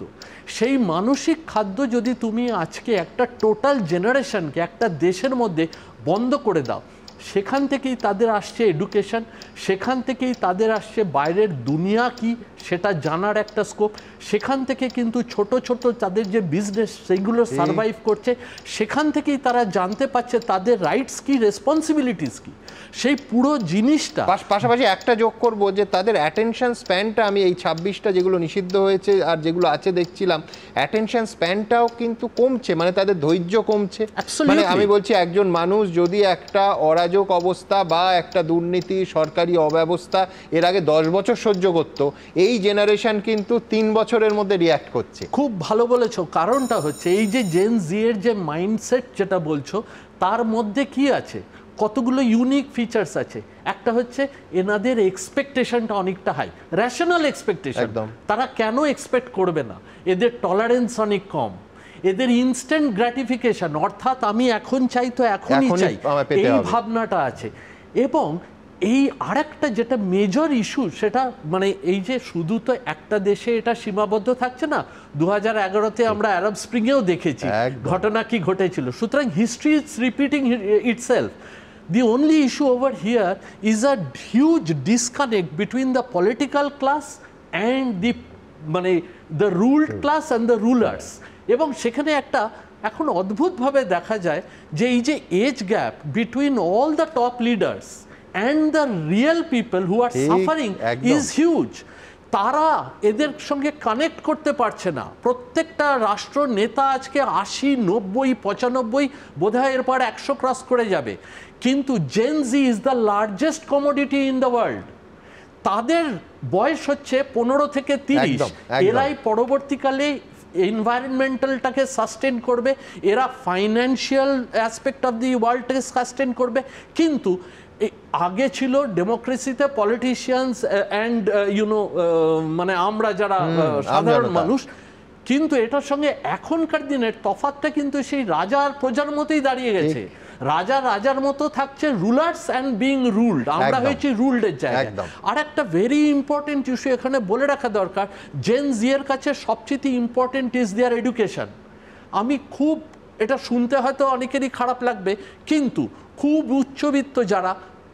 সেই মানসিক খাদ্য যদি তুমি আজকে একটা টোটাল জেনারেশনকে একটা দেশের মধ্যে বন্ধ করে দাও, সেখান থেকেই তাদের আসছে এডুকেশন, সেখান থেকেই তাদের আসছে বাইরের দুনিয়া কি সেটা জানার একটা স্কোপ, সেখান থেকে কিন্তু ছোট ছোট তাদের যে বিজনেস সেইগুলো সারভাইভ করছে, সেখান থেকেই তারা জানতে পারছে তাদের রাইটস কি, রেসপন্সিবিলিটিস কি, সেই পুরো জিনিসটা। পাশাপাশি একটা যোগ করবো যে তাদের অ্যাটেনশন স্প্যানটা, আমি এই 26টা যেগুলো নিষিদ্ধ হয়েছে আর যেগুলো আছে দেখছিলাম, অ্যাটেনশন স্প্যানটাও কিন্তু কমছে, মানে তাদের ধৈর্য কমছে। মানে আমি বলছি, একজন মানুষ যদি একটা অরাজক অবস্থা বা একটা দুর্নীতি, সরকারি অব্যবস্থা এর আগে 10 বছর সহ্য করত, এই জেনারেশন কিন্তু 3 বছরের মধ্যে রিঅ্যাক্ট করছে। খুব ভালো বলেছো। কারণটা হচ্ছে এই যে জেন জি এর যে মাইন্ডসেট যেটা বলছো, তার মধ্যে কি আছে, কতগুলো ইউনিক ফিচার্স আছে। একটা হচ্ছে এনাদের এক্সপেকটেশনটা অনেকটা হাই, র্যাশনাল এক্সপেকটেশন। তারা কেন এক্সপেক্ট করবে না? এদের টলারেন্স অনেক কম, এদের ইনস্ট্যান্ট গ্র্যাটিফিকেশন, অর্থাৎ আমি এখন চাই তো এখনই চাই, এই ভাবনাটা আছে। এবং এই আরেকটা যেটা মেজর ইস্যু, সেটা মানে এই যে শুধু তো একটা দেশে এটা সীমাবদ্ধ থাকছে না, 2011-তে আমরা আরব স্প্রিংয়েও দেখেছি ঘটনা কি ঘটেছিল। সুতরাং history is repeating itself. The only issue over here is a huge disconnect between the political class and the ruled class and the rulers. এবং সেখানে একটা এখন অদ্ভুতভাবে দেখা যায় যে এই যে age gap between all the top leaders and the real people who are suffering is huge. তারা এদের সঙ্গে কানেক্ট করতে পারছে না। প্রত্যেকটা রাষ্ট্র নেতা আজকে 80, 90, 95, বোধহয় এরপর 100 ক্রস করে যাবে, কিন্তু Gen Z is the largest commodity in the world. তাদের বয়স হচ্ছে 15 থেকে 30। এরাই পরবর্তীকালে এনভায়রনমেন্টালটাকে সাস্টেন করবে, এরা ফাইন্যান্সিয়াল অ্যাসপেক্ট অফ দি ওয়ার্ল্ডটাকে সাস্টেন করবে। কিন্তু আগে ছিল ডেমোক্রেসিতে পলিটিশিয়ানস অ্যান্ড মানে আমরা যারা সাধারণ মানুষ, কিন্তু এটার সঙ্গে এখনকার দিনের তফাৎটা কিন্তু সেই রাজার প্রজার মতোই দাঁড়িয়ে গেছে। রাজা রাজার মতো থাকছে, রুলার্স অ্যান্ড বিং রুলড, আমরা হয়েছি রুলডের জায়গায়। আর একটা ভেরি ইম্পর্টেন্ট ইস্যু এখানে বলে রাখা দরকার, জেন জি এর কাছে সবচেয়ে ইম্পর্টেন্ট ইজ দেয়ার এডুকেশন। আমি খুব এটা শুনতে হয়তো অনেকেরই খারাপ লাগবে, কিন্তু খুব উচ্চবিত্ত যারা,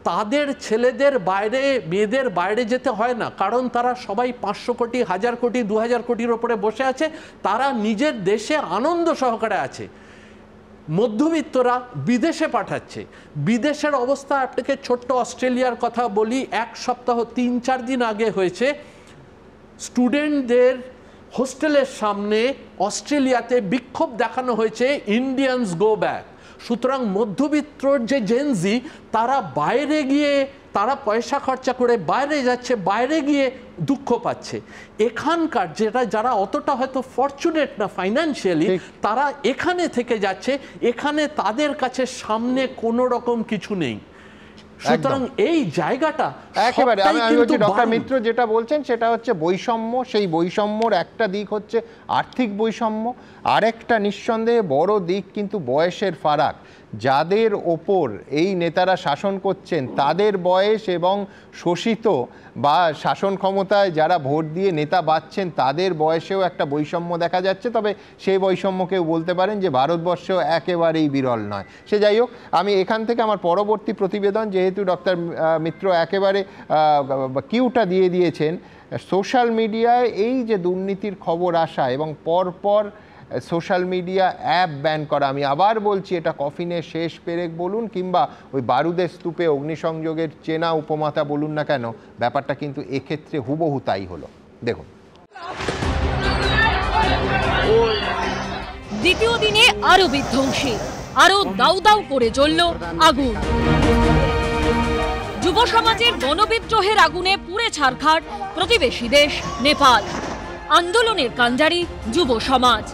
তাদের ছেলেদের বাইরে মেয়েদের বাইরে যেতে হয় না, কারণ তারা সবাই 500 কোটি, 1000 কোটি, 2000 কোটির ওপরে বসে আছে, তারা নিজের দেশে আনন্দ সহকারে আছে। মধ্যবিত্তরা বিদেশে পাঠাচ্ছে। বিদেশের অবস্থা আপনাকে ছোট্ট অস্ট্রেলিয়ার কথা বলি, 1 সপ্তাহ 3-4 দিন আগে হয়েছে, স্টুডেন্টদের হোস্টেলের সামনে অস্ট্রেলিয়াতে বিক্ষোভ দেখানো হয়েছে, ইন্ডিয়ানস গো ব্যাক। সুতরাং মধ্যবিত্তর যে জেনজি, তারা বাইরে গিয়ে, তারা পয়সা খরচা করে বাইরে যাচ্ছে, বাইরে গিয়ে দুঃখ পাচ্ছে। এখানকার যারা অতটা হয়তো ফরচুনেট না ফাইন্যান্সিয়ালি, তারা এখানে থেকে যাচ্ছে, এখানে তাদের কাছে সামনে কোনো রকম কিছু নেই। সুতরাং এই জায়গাটা একেবারে আমি বলছি ডক্টর মিত্র যেটা বলছেন সেটা হচ্ছে বৈষম্য। সেই বৈষম্যর একটা দিক হচ্ছে আর্থিক বৈষম্য, আরেকটা নিঃসন্দেহে বড় দিক কিন্তু বয়সের ফারাক। যাদের ওপর এই নেতারা শাসন করছেন তাদের বয়স এবং শোষিত বা শাসন ক্ষমতায় যারা ভোট দিয়ে নেতা বাছছেন তাদের বয়সেও একটা বৈষম্য দেখা যাচ্ছে। তবে সেই বৈষম্যকেও বলতে পারেন যে ভারতবর্ষেও একেবারেই বিরল নয়। সে যাই হোক, আমি এখান থেকে আমার পরবর্তী প্রতিবেদন, যেহেতু ডক্টর মিত্র একেবারে কিউটা দিয়ে দিয়েছেন, সোশ্যাল মিডিয়ায় এই যে দুর্নীতির খবর আসা এবং পরপর সোশ্যাল মিডিয়া অ্যাপ ব্যান করা, আমি আবার বলছি এটা কফিনের শেষ পেরেক বলুন কিংবা ওই বারুদের স্তূপে অগ্নিসংযোগের চেনা উপমাতা বলুন না কেন, ব্যাপারটা কিন্তু এক্ষেত্রে হুবহু তাই হলো। দেখুন, দ্বিতীয় দিনে আরো বিধ্বংসী, আরো দাউ দাউ করে জ্বলল আগুন। যুব সমাজের গণবিদ্রোহের আগুনে পুড়ে ছারখার প্রতিবেশী দেশ নেপাল। আন্দোলনের কান্ডারি যুব সমাজ,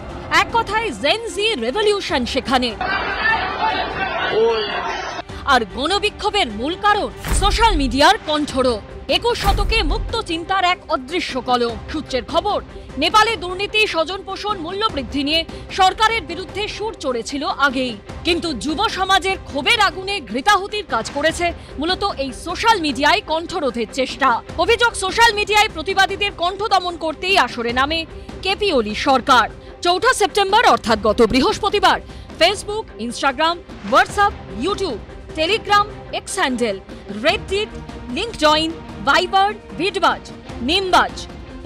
এক কথায় জেন জি রেভলিউশন সেখানে। আর গণবিক্ষোভের মূল কারণ সোশ্যাল মিডিয়ার কণ্ঠরোধ। 21 শতকে মুক্ত চিন্তার এক অদৃশ্য কলম। সূত্রের খবর, নেপালে দুর্নীতি, স্বজন পোষণ, মূল্যবৃদ্ধি নিয়ে সরকারের বিরুদ্ধে সুর চড়েছিল আগেই, কিন্তু যুব সমাজের ক্ষোভের আগুনে ঘৃতাহুতির কাজ করেছে মূলত এই সোশ্যাল মিডিয়ায় কণ্ঠরোধের চেষ্টা। অভিযোগ, সোশ্যাল মিডিয়ায় প্রতিবাদীদের কণ্ঠ দমন করতেই আসরে নামে কেপি ওলি সরকার। 4 সেপ্টেম্বর অর্থাৎ গত বৃহস্পতিবার Facebook, Instagram, WhatsApp, YouTube, Telegram, X handle, Reddit, LinkedIn, Viber, ভিডবাজ, নিমবাজ,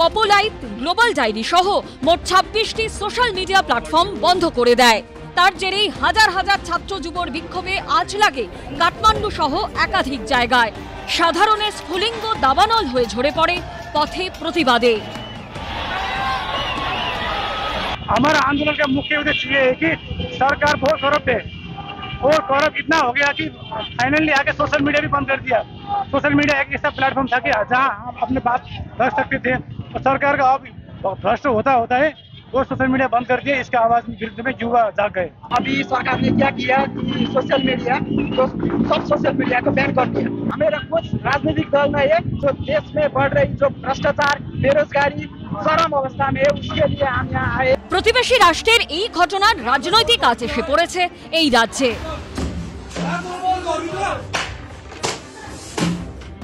পপুলাইট, গ্লোবাল ডায়েরি সহ মোট 26টি সোশ্যাল মিডিয়া প্ল্যাটফর্ম বন্ধ করে দেয়। তার জেরেই হাজার হাজার ছাত্র যুবর বিক্ষোভে আঁচ লাগে কাঠমান্ডু সহ একাধিক জায়গায়। সাধারণের স্ফুলিঙ্গ দাবানল হয়ে ঝরে পড়ে পথে প্রতিবাদে। हमारा आंदोलन का मुख्य उद्देश्य ये है कि सरकार बहुत करप्ट है और करप्ट इतना हो गया कि फाइनली आके सोशल मीडिया भी बंद कर दिया। सोशल मीडिया एक ऐसा प्लेटफॉर्म था कि जहां हम अपने बात रख सकते थे, और सरकार का अब भ्रष्ट होता है और सोशल मीडिया बंद कर दिया। इसके आवाज विरुद्ध में युवा जाग गए। अभी सरकार ने क्या किया कि सोशल मीडिया तो सब सोशल मीडिया को बैन कर दिया। हमारा कुछ राजनीतिक दल नहीं है जो देश में बढ़ रही जो भ्रष्टाचार, बेरोजगारी चरम अवस्था में है, उसके लिए हम यहाँ आए। প্রতিবেশী রাষ্ট্রের এই ঘটনার রাজনৈতিক আঁচ এসে পড়েছে এই রাজ্যে।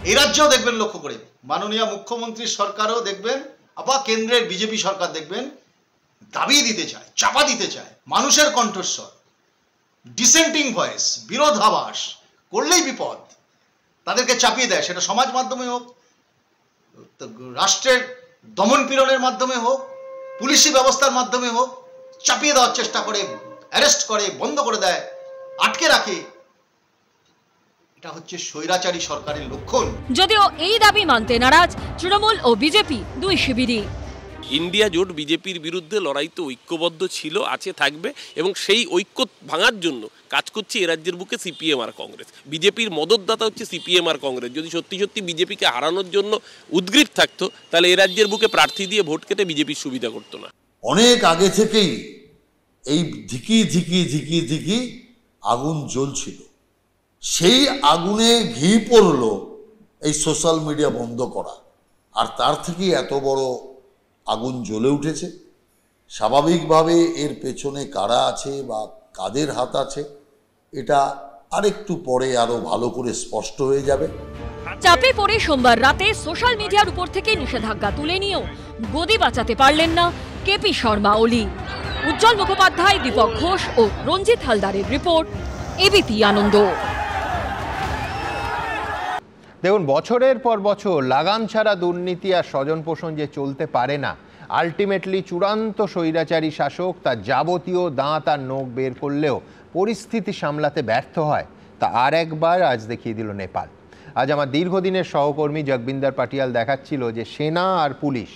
এই রাজ্যেও দেখবেন, লক্ষ্য করে মাননীয় মুখ্যমন্ত্রীর সরকারও দেখবেন, আবার কেন্দ্রের বিজেপি সরকার দেখবেন, দাবি দিতে চায়, চাপা দিতে চায় মানুষের কণ্ঠস্বর, ডিসেন্টিং ভয়েস, বিরোধাভাস করলেই বিপদ, তাদেরকে চাপিয়ে দেয়। সেটা সমাজ মাধ্যমে হোক, রাষ্ট্রের দমন পীড়নের মাধ্যমে হোক, পুলিশি ব্যবস্থার মাধ্যমে হোক, চাপিয়ে দেওয়ার চেষ্টা করে অ্যারেস্ট করে, বন্ধ করে দেয়, আটকে রাখে, এটা হচ্ছে স্বৈরাচারী সরকারের লক্ষণ। যদিও এই দাবি মানতে নারাজ তৃণমূল ও বিজেপি দুই শিবিরই। ইন্ডিয়া জোট বিজেপির বিরুদ্ধে লড়াইতে ঐক্যবদ্ধ ছিল, আছে, থাকবে এবং সেই ঐক্য ভাঙার জন্য কাজ করছে এ রাজ্যের বুকে সিপিএম আর কংগ্রেস। বিজেপির মদতদাতা হচ্ছে সিপিএম আর কংগ্রেস। যদি সত্যি সত্যি বিজেপিকে হারানোর জন্য উদ্গ্রীব থাকতো তাহলে এ রাজ্যের বুকে প্রার্থী দিয়ে ভোট কেটে বিজেপির সুবিধা করতো না। অনেক আগে থেকেই এই ধিকি ধিকি ধিকি ধিকি আগুন জ্বলছিল, সেই আগুনে ঘি পড়ল এই সোশ্যাল মিডিয়া বন্ধ করা, আর তার থেকেই এত বড় আগুন জ্বলে উঠেছে। স্বাভাবিকভাবে এর পেছনে কারা আছে বা কাদের হাত আছে এটা আরেকটু পরে আরো ভালো করে স্পষ্ট হয়ে যাবে। চাপে পড়ে সোমবার রাতে সোশ্যাল মিডিয়ার উপর থেকে নিষেধাজ্ঞা তুলে নিয়েও গদি বাঁচাতে পারলেন না কেপি শর্মা ওলি। উজ্জ্বল মুখোপাধ্যায়, দীপক ঘোষ ও রঞ্জিত হালদারের রিপোর্ট, এবিপি আনন্দ। দেখুন, বছরের পর বছর লাগাম ছাড়া দুর্নীতি আর স্বজন পোষণ যে চলতে পারে না, আলটিমেটলি চূড়ান্ত স্বৈরাচারী শাসক তার যাবতীয় দাঁত আর নখ বের করলেও পরিস্থিতি সামলাতে ব্যর্থ হয়, তা আর একবার আজ দেখিয়ে দিল নেপাল। আজ আমার দীর্ঘদিনের সহকর্মী জগবিন্দর পাটিয়াল দেখাচ্ছিল যে সেনা আর পুলিশ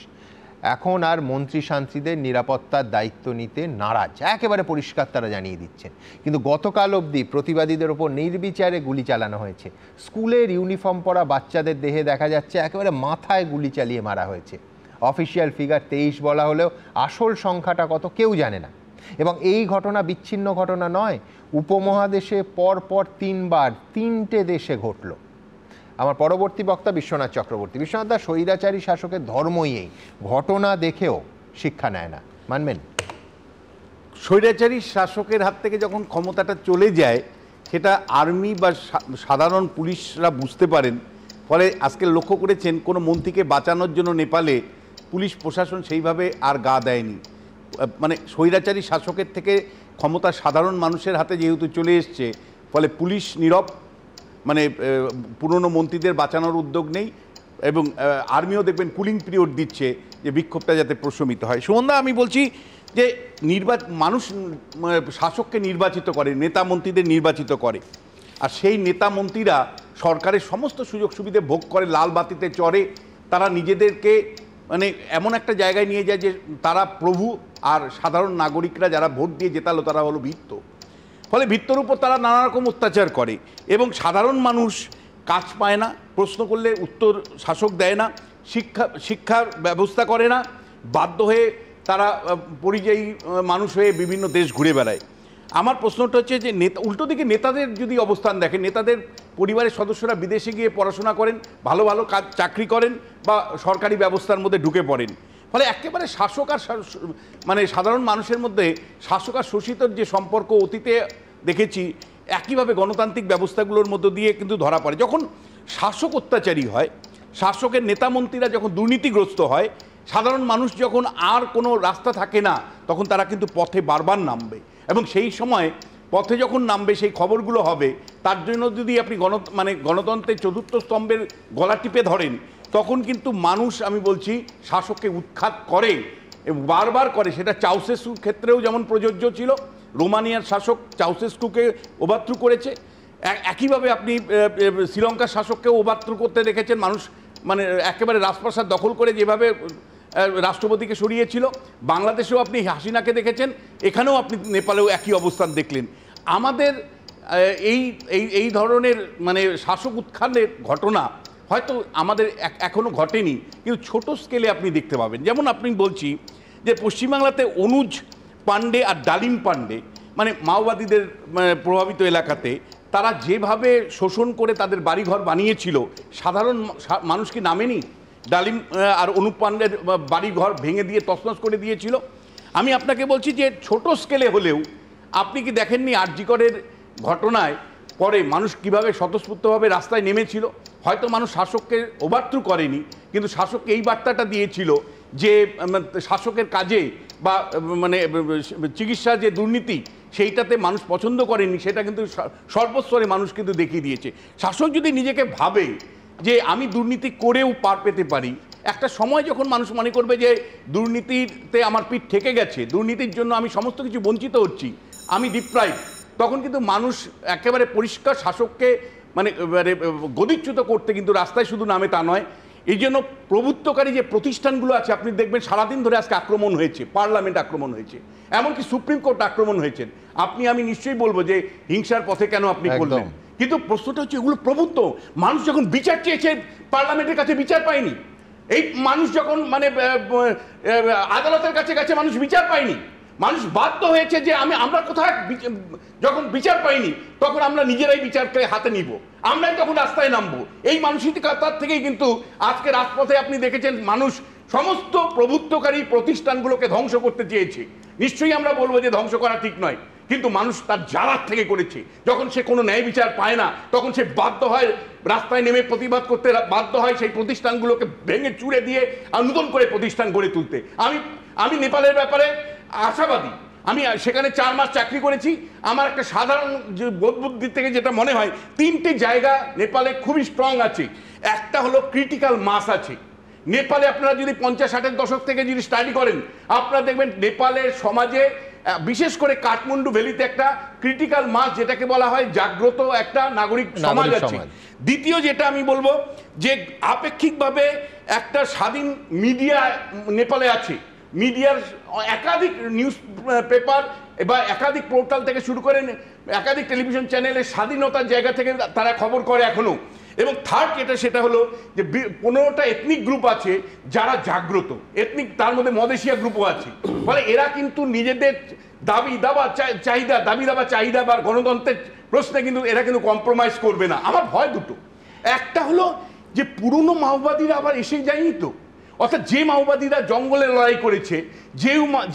এখন আর মন্ত্রী শান্তিদের নিরাপত্তার দায়িত্ব নিতে নারাজ, একেবারে পরিষ্কার তারা জানিয়ে দিচ্ছেন। কিন্তু গতকাল অবধি প্রতিবাদীদের ওপর নির্বিচারে গুলি চালানো হয়েছে। স্কুলের ইউনিফর্ম পরা বাচ্চাদের দেহে দেখা যাচ্ছে একেবারে মাথায় গুলি চালিয়ে মারা হয়েছে। অফিসিয়াল ফিগার 23 বলা হলেও আসল সংখ্যাটা কত কেউ জানে না। এবং এই ঘটনা বিচ্ছিন্ন ঘটনা নয়, উপমহাদেশে পরপর 3বার 3টে দেশে ঘটল। আমার পরবর্তী বক্তা বিশ্বনাথ চক্রবর্তী। বিশ্বনাথ দা, স্বৈরাচারী শাসকের ধর্মই এই, ঘটনা দেখেও শিক্ষা নেয় না, মানবেন? স্বৈরাচারী শাসকের হাত থেকে যখন ক্ষমতাটা চলে যায় সেটা আর্মি বা সাধারণ পুলিশরা বুঝতে পারেন। ফলে আজকে লক্ষ্য করেছেন কোনো মন্ত্রীকে বাঁচানোর জন্য নেপালে পুলিশ প্রশাসন সেইভাবে আর গা দেয়নি। মানে স্বৈরাচারী শাসকের থেকে ক্ষমতা সাধারণ মানুষের হাতে যেহেতু চলে এসছে, ফলে পুলিশ নীরব, মানে পুরনো মন্ত্রীদের বাঁচানোর উদ্যোগ নেই। এবং আর্মিও দেখবেন কুলিং পিরিয়ড দিচ্ছে যে বিক্ষোভটা যাতে প্রশমিত হয়। সুমনদা, আমি বলছি যে মানুষ শাসককে নির্বাচিত করে, নেতা মন্ত্রীদের নির্বাচিত করে, আর সেই নেতা মন্ত্রীরা সরকারের সমস্ত সুযোগ সুবিধে ভোগ করে, লাল বাতিতে চড়ে, তারা নিজেদেরকে মানে এমন একটা জায়গায় নিয়ে যায় যে তারা প্রভু, আর সাধারণ নাগরিকরা যারা ভোট দিয়ে জেতালো তারা হলো ভিত্ত। ফলে ভিত্তর উপর তারা নানা রকম অত্যাচার করে এবং সাধারণ মানুষ কাজ পায় না, প্রশ্ন করলে উত্তর শাসক দেয় না, শিক্ষার ব্যবস্থা করে না, বাধ্য হয়ে তারা পরিযায়ী মানুষ হয়ে বিভিন্ন দেশ ঘুরে বেড়ায়। আমার প্রশ্নটা হচ্ছে যে উল্টো দিকে নেতাদের যদি অবস্থান দেখেন, নেতাদের পরিবারের সদস্যরা বিদেশে গিয়ে পড়াশোনা করেন, ভালো ভালো কাজ চাকরি করেন বা সরকারি ব্যবস্থার মধ্যে ঢুকে পড়েন। ফলে একেবারে শাসক আর মানে সাধারণ মানুষের মধ্যে শাসক আর শোষিতর যে সম্পর্ক অতীতে দেখেছি, একইভাবে গণতান্ত্রিক ব্যবস্থাগুলোর মধ্য দিয়ে কিন্তু ধরা পড়ে। যখন শাসক অত্যাচারী হয়, শাসকের নেতামন্ত্রীরা যখন দুর্নীতিগ্রস্ত হয়, সাধারণ মানুষ যখন আর কোনো রাস্তা থাকে না, তখন তারা কিন্তু পথে বারবার নামবে। এবং সেই সময় পথে যখন নামবে সেই খবরগুলো হবে। তার জন্য যদি আপনি গণতন্ত্রের চতুর্থ স্তম্ভের গলা টিপে ধরেন, তখন কিন্তু মানুষ, আমি বলছি, শাসককে উৎখাত করে এবং বারবার করে। সেটা চাউসেস্কুর ক্ষেত্রেও যেমন প্রযোজ্য ছিল, রোমানিয়ার শাসক চাউসেস্কুকে ওভারথ্রো করেছে, একইভাবে আপনি শ্রীলঙ্কার শাসককেও ওভারথ্রো করতে দেখেছেন। মানুষ মানে একেবারে রাজপ্রাসাদ দখল করে যেভাবে রাষ্ট্রপতিকে সরিয়েছিল, বাংলাদেশেও আপনি হাসিনাকে দেখেছেন, এখানেও আপনি নেপালেও একই অবস্থান দেখলেন। আমাদের এই ধরনের মানে শাসক উৎখানের ঘটনা হয়তো আমাদের এখনও ঘটেনি, কিন্তু ছোট স্কেলে আপনি দেখতে পাবেন। যেমন আপনি বলছি যে পশ্চিমবাংলাতে অনুজ পাণ্ডে আর ডালিম পাণ্ডে, মানে মাওবাদীদের প্রভাবিত এলাকাতে তারা যেভাবে শোষণ করে তাদের বাড়িঘর বানিয়েছিল, সাধারণ মানুষ কি নামেনি? ডালিম আর অনুপ পাণ্ডের বাড়িঘর ভেঙে দিয়ে তছনছ করে দিয়েছিল। আমি আপনাকে বলছি যে ছোট স্কেলে হলেও আপনি কি দেখেননি আরজি করের ঘটনায় পরে মানুষ কিভাবে স্বতঃস্ফূর্তভাবে রাস্তায় নেমেছিল? হয়তো মানুষ শাসককে ওভারথ্রো করেনি, কিন্তু শাসককে এই বার্তাটা দিয়েছিল যে শাসকের কাজে বা মানে চিকিৎসা যে দুর্নীতি সেইটাতে মানুষ পছন্দ করেনি, সেটা কিন্তু সর্বস্তরে মানুষ কিন্তু দেখিয়ে দিয়েছে। শাসক যদি নিজেকে ভাবে যে আমি দুর্নীতি করেও পার পেতে পারি, একটা সময় যখন মানুষ মনে করবে যে দুর্নীতিতে আমার পিঠ ঠেকে গেছে, দুর্নীতির জন্য আমি সমস্ত কিছু বঞ্চিত হচ্ছি, আমি ডিপ্রাইভ, তখন কিন্তু মানুষ একেবারে পরিষ্কার শাসককে মানে গদিচ্যুত করতে কিন্তু রাস্তায় শুধু নামে তা নয়। এই জন্য প্রভুত্বকারী যে প্রতিষ্ঠানগুলো আছে, আপনি দেখবেন সারাদিন ধরে আজকে আক্রমণ হয়েছে, পার্লামেন্ট আক্রমণ হয়েছে, এমনকি সুপ্রিম কোর্ট আক্রমণ হয়েছেন। আমি নিশ্চয়ই বলবো যে হিংসার পথে কেন আপনি করলেন, কিন্তু প্রশ্নটা হচ্ছে এগুলো প্রভুত্ব। মানুষ যখন বিচার চেয়েছে পার্লামেন্টের কাছে বিচার পায়নি, এই মানুষ যখন মানে আদালতের কাছে গেছে মানুষ বিচার পায়নি, মানুষ বাধ্য হয়েছে যে আমরা কোথায় যখন বিচার পাইনি তখন আমরা নিজেরাই বিচারকে হাতে নিব, আমরাই তখন রাস্তায় নামবো। এই মানসিকতার থেকেই কিন্তু আজকে রাজপথে আপনি দেখেছেন মানুষ সমস্ত প্রভুত্বকারী প্রতিষ্ঠানগুলোকে ধ্বংস করতে চেয়েছে। নিশ্চয়ই আমরা বলবো যে ধ্বংস করা ঠিক নয়, কিন্তু মানুষ তার জ্বালার থেকে করেছে। যখন সে কোনো ন্যায় বিচার পায় না তখন সে বাধ্য হয় রাস্তায় নেমে প্রতিবাদ করতে, বাধ্য হয় সেই প্রতিষ্ঠানগুলোকে ভেঙে চুড়ে দিয়ে আর নতুন করে প্রতিষ্ঠান গড়ে তুলতে। আমি নেপালের ব্যাপারে আশাবাদী। আমি সেখানে 4 মাস চাকরি করেছি। আমার একটা সাধারণ বোধ বুদ্ধি থেকে যেটা মনে হয়, 3টে জায়গা নেপালে খুবই স্ট্রং আছে। একটা হলো ক্রিটিক্যাল মাস আছে নেপালে। আপনারা যদি 50-60-এর দশক থেকে যদি স্টাডি করেন, আপনারা দেখবেন নেপালের সমাজে বিশেষ করে কাঠমান্ডু ভ্যালিতে একটা ক্রিটিক্যাল মাস, যেটাকে বলা হয় জাগ্রত একটা নাগরিক সমাজ আছে। দ্বিতীয় যেটা আমি বলবো যে আপেক্ষিকভাবে একটা স্বাধীন মিডিয়া নেপালে আছে। মিডিয়ার একাধিক নিউজ পেপার বা একাধিক পোর্টাল থেকে শুরু করে একাধিক টেলিভিশন চ্যানেলের স্বাধীনতার জায়গা থেকে তারা খবর করে এখনো। এবং থার্ড সেটা হলো যে 15টা এথনিক গ্রুপ আছে যারা জাগ্রত এথনিক, তার মধ্যে মদেশিয়া গ্রুপও আছে। ফলে এরা কিন্তু নিজেদের দাবি দাবা চাহিদা বা গণতন্ত্রের প্রশ্নে কিন্তু এরা কিন্তু কম্প্রোমাইজ করবে না। আমার ভয় দুটো, একটা হলো যে পুরনো মাওবাদীরা আবার এসে যায়নি তো, অর্থাৎ যে মাওবাদীরা জঙ্গলে লড়াই করেছে,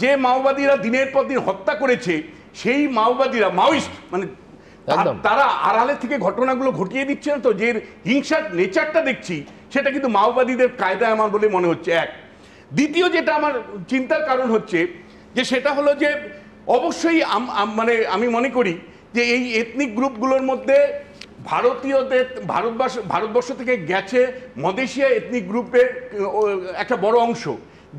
যে মাওবাদীরা দিনের পর দিন হত্যা করেছে, সেই মাওবাদীরা মাওয়িস্ট মানে তারা আড়ালে থেকে ঘটনাগুলো ঘটিয়ে দিচ্ছে না তো, যে হিংসার নেচারটা দেখছি সেটা কিন্তু মাওবাদীদের কায়দায় আমার বলে মনে হচ্ছে। এক দ্বিতীয় যেটা আমার চিন্তার কারণ হচ্ছে যে সেটা হলো যে অবশ্যই মানে আমি মনে করি যে এই এথনিক গ্রুপগুলোর মধ্যে ভারতীয়দের ভারতবর্ষ থেকে গেছে মদেশিয়া এথনিক গ্রুপের একটা বড় অংশ,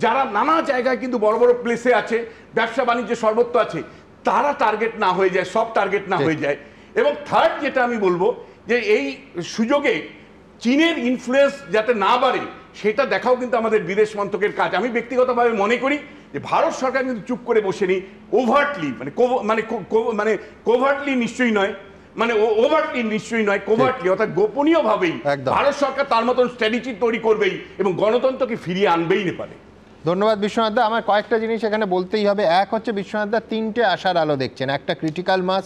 যারা নানা জায়গায় কিন্তু বড় বড় প্লেসে আছে, ব্যবসা বাণিজ্য সর্বত্র আছে, তারা টার্গেট না হয়ে যায়, সব টার্গেট না হয়ে যায়। এবং থার্ড যেটা আমি বলবো যে এই সুযোগে চীনের ইনফ্লুয়েন্স যাতে না বাড়ে সেটা দেখাও কিন্তু আমাদের বিদেশ মন্ত্রকের কাজ। আমি ব্যক্তিগতভাবে মনে করি যে ভারত সরকার কিন্তু চুপ করে বসেনি, ওভার্টলি মানে কোভার্টলি নিশ্চয়ই নয়, মানে ওভারটলি নিশ্চয়ই নয়, কোভার্টলি অর্থাৎ গোপনীয়ভাবেই ভারত সরকার তার মতন স্ট্র্যাটেজি তৈরি করবেই এবং গণতন্ত্রকে ফিরিয়ে আনবেই নেপালে। ধন্যবাদ বিশ্বনাথ দা। আমার কয়েকটা জিনিস এখানে বলতেই হবে। এক হচ্ছে বিশ্বনাথ দা 3টে আশার আলো দেখছেন, একটা ক্রিটিক্যাল মাস,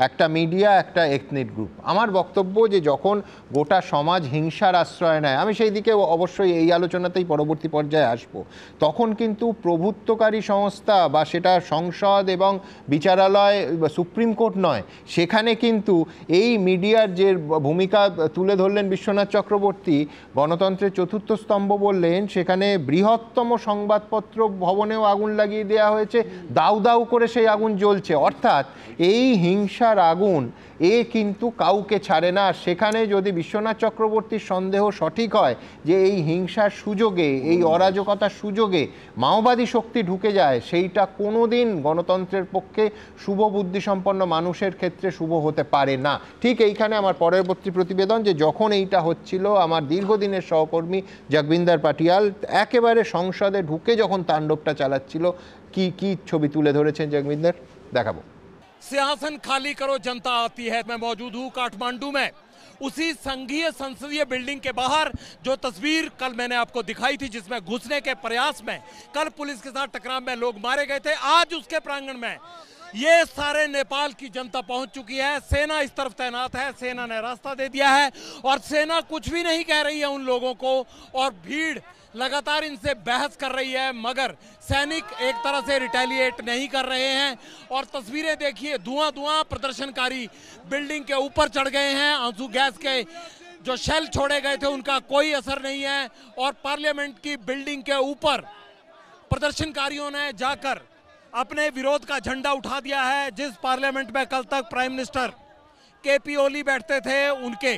একটা মিডিয়া, একটা এথনিক গ্রুপ। আমার বক্তব্য যে যখন গোটা সমাজ হিংসার আশ্রয় নেয়, আমি সেই দিকে অবশ্যই এই আলোচনাতেই পরবর্তী পর্যায়ে আসব, তখন কিন্তু প্রভুত্বকারী সংস্থা বা সেটা সংসদ এবং বিচারালয় সুপ্রিম কোর্ট নয়, সেখানে কিন্তু এই মিডিয়ার যে ভূমিকা তুলে ধরলেন বিশ্বনাথ চক্রবর্তী, গণতন্ত্রের চতুর্থ স্তম্ভ বললেন, সেখানে বৃহত্তম সংবাদপত্র ভবনেও আগুন লাগিয়ে দেওয়া হয়েছে, দাউ দাউ করে সেই আগুন জ্বলছে। অর্থাৎ এই হিংসার আগুন কিন্তু কাউকে ছাড়ে না। সেখানে যদি বিশ্বনাথ চক্রবর্তীর সন্দেহ সঠিক হয় যে এই হিংসার সুযোগে, এই অরাজকতার সুযোগে মাওবাদী শক্তি ঢুকে যায়, সেইটা কোনোদিন গণতন্ত্রের পক্ষে শুভ বুদ্ধিসম্পন্ন মানুষের ক্ষেত্রে শুভ হতে পারে না। ঠিক এইখানে আমার পরবর্তী প্রতিবেদন, যে যখন এইটা হচ্ছিল, আমার দীর্ঘদিনের সহকর্মী জগবিন্দর পাটিয়াল একেবারে সংসদে ঢুকে যখন তাণ্ডবটা চালাচ্ছিল, কি ছবি তুলে ধরেছেন জগবিন্দর, দেখাবো। सिंहासन खाली करो जनता आती है। मैं मौजूद हूं काठमांडू में, उसी संघीय संसदीय बिल्डिंग के बाहर जो तस्वीर कल मैंने आपको दिखाई थी, जिसमें घुसने के प्रयास में कल पुलिस के साथ टकराव में लोग मारे गए थे, आज उसके प्रांगण में ये सारे नेपाल की जनता पहुंच चुकी है। सेना इस तरफ तैनात है, सेना ने रास्ता दे दिया है और सेना कुछ भी नहीं कह रही है उन लोगों को, और भीड़ लगातार इनसे बहस कर रही है, मगर सैनिक एक तरह से रिटेलिएट नहीं कर रहे हैं। और तस्वीरें देखिए, धुआं प्रदर्शनकारी बिल्डिंग के ऊपर चढ़ गए हैं। आंसू गैस के जो शेल छोड़े गए थे उनका कोई असर नहीं है, और पार्लियामेंट की बिल्डिंग के ऊपर प्रदर्शनकारियों ने जाकर अपने विरोध का झंडा उठा दिया है। जिस पार्लियामेंट में कल तक प्राइम मिनिस्टर केपी ओली बैठते थे, उनके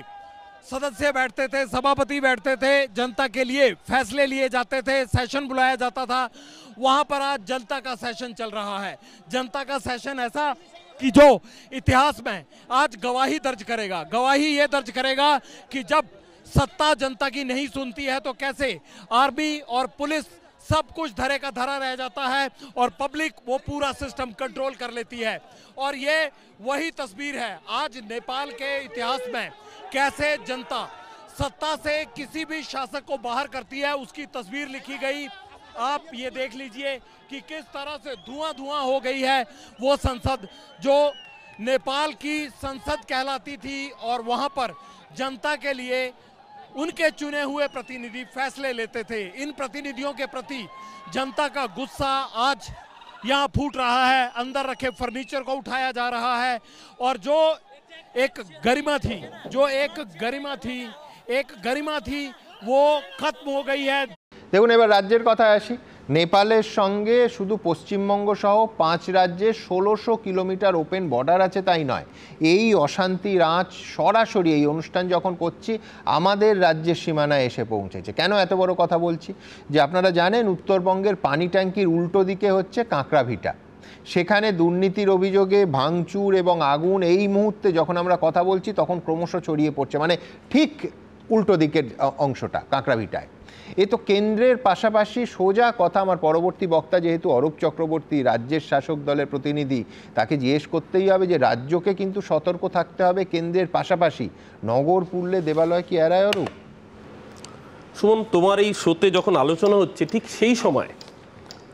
सदस्य बैठते थे, सभापति बैठते थे, जनता के लिए फैसले लिए जाते थे, सेशन बुलाया जाता था, वहां पर आज जनता का सेशन चल रहा है। जनता का सेशन ऐसा कि जो इतिहास में आज गवाही दर्ज करेगा। गवाही ये दर्ज करेगा कि जब सत्ता जनता की नहीं सुनती है तो कैसे आर्मी और पुलिस सब कुछ धरे का धरा रह जाता है और पब्लिक वो पूरा सिस्टम कंट्रोल कर लेती है। और ये वही तस्वीर है आज नेपाल के इतिहास में, कैसे जनता सत्ता से किसी भी शासक को बाहर करती है, उसकी तस्वीर लिखी गई। आप ये देख लीजिए कि किस तरह से धुआं हो गई है वो संसद, जो नेपाल की संसद कहलाती थी और वहां पर जनता के लिए उनके चुने हुए प्रतिनिधि फैसले लेते थे। इन प्रतिनिधियों के प्रति जनता का गुस्सा आज यहाँ फूट रहा है। अंदर रखे फर्नीचर को उठाया जा रहा है और जो एक गरिमा थी वो खत्म हो गई है। দেখুন এবার রাজ্যের কথায় আসি। নেপালের সঙ্গে শুধু পশ্চিমবঙ্গ সহ 5 রাজ্যে 1600 কিলোমিটার ওপেন বর্ডার আছে তাই নয়, এই অশান্তির আঁচ সরাসরি এই অনুষ্ঠান যখন করছি আমাদের রাজ্যের সীমানায় এসে পৌঁছেছে। কেন এত বড় কথা বলছি যে আপনারা জানেন উত্তরবঙ্গের পানি ট্যাঙ্কির উল্টো দিকে হচ্ছে কাঁকড়াভিটা, সেখানে দুর্নীতির অভিযোগে ভাঙচুর এবং আগুন এই মুহূর্তে যখন আমরা কথা বলছি তখন ক্রমশ ছড়িয়ে পড়ছে, মানে ঠিক উল্টো দিকের অংশটা কাঁকড়াভিটায়। এ তো কেন্দ্রের পাশাপাশি সোজা কথা আমার পরবর্তী বক্তা যেহেতু অরূপ চক্রবর্তী রাজ্যের শাসক দলের প্রতিনিধি, তাকে জিজ্ঞেস করতেই হবে যে রাজ্যকে কিন্তু সতর্ক থাকতে হবে কেন্দ্রের পাশাপাশি। নগর পুরলে দেবালয় কি এড়ায় অরূপ? সুমন, তোমার এই শোতে যখন আলোচনা হচ্ছে ঠিক সেই সময়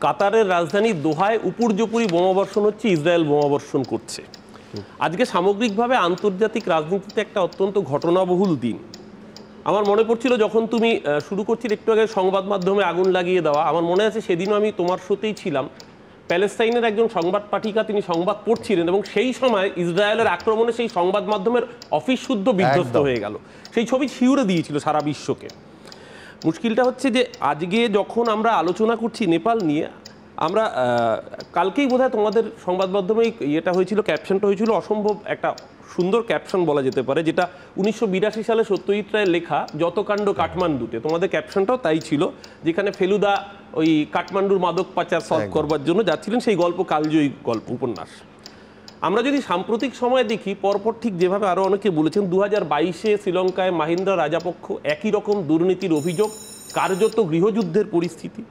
কাতারের রাজধানী দোহায় উপর্যুপরি বোমাবর্ষণ হচ্ছে, ইসরায়েল বোমাবর্ষণ করছে। আজকে সামগ্রিকভাবে আন্তর্জাতিক রাজনীতিতে একটা অত্যন্ত ঘটনাবহুল দিন। আমার মনে পড়ছিল যখন তুমি শুরু করছিলে একটু আগে সংবাদ মাধ্যমে আগুন লাগিয়ে দেওয়া, আমার মনে আছে সেদিনও আমি তোমার শোতেই ছিলাম। প্যালেস্তাইনের একজন সংবাদ পাঠিকা তিনি সংবাদ পড়ছিলেন এবং সেই সময় ইসরায়েলের আক্রমণে সেই সংবাদ মাধ্যমের অফিস শুদ্ধ বিধ্বস্ত হয়ে গেল। সেই ছবি শিউরে দিয়েছিল সারা বিশ্বকে। মুশকিলটা হচ্ছে যে আজকে যখন আমরা আলোচনা করছি নেপাল নিয়ে, আমরা কালকেই বোধহয় তোমাদের সংবাদ মাধ্যমে ইয়েটা হয়েছিল, ক্যাপশনটা হয়েছিল অসম্ভব একটা সুন্দর ক্যাপশন বলা যেতে পারে, যেটা 1982 সালে সত্যজিৎ রায়ের লেখা যত কাণ্ড কাঠমান্ডুতে। তোমাদের ক্যাপশনটাও তাই ছিল, যেখানে ফেলুদা ওই কাঠমান্ডুর মাদক পাচার সলভ করবার জন্য যাচ্ছিলেন, সেই গল্প কালজয়ী গল্প উপন্যাস। আমরা যদি সাম্প্রতিক সময় দেখি পরপর ঠিক যেভাবে আরও অনেকে বলেছেন 2022-এ শ্রীলঙ্কায় মাহিন্দ্রা রাজাপক্ষ একই রকম দুর্নীতির অভিযোগ, কার্যত গৃহযুদ্ধের পরিস্থিতি।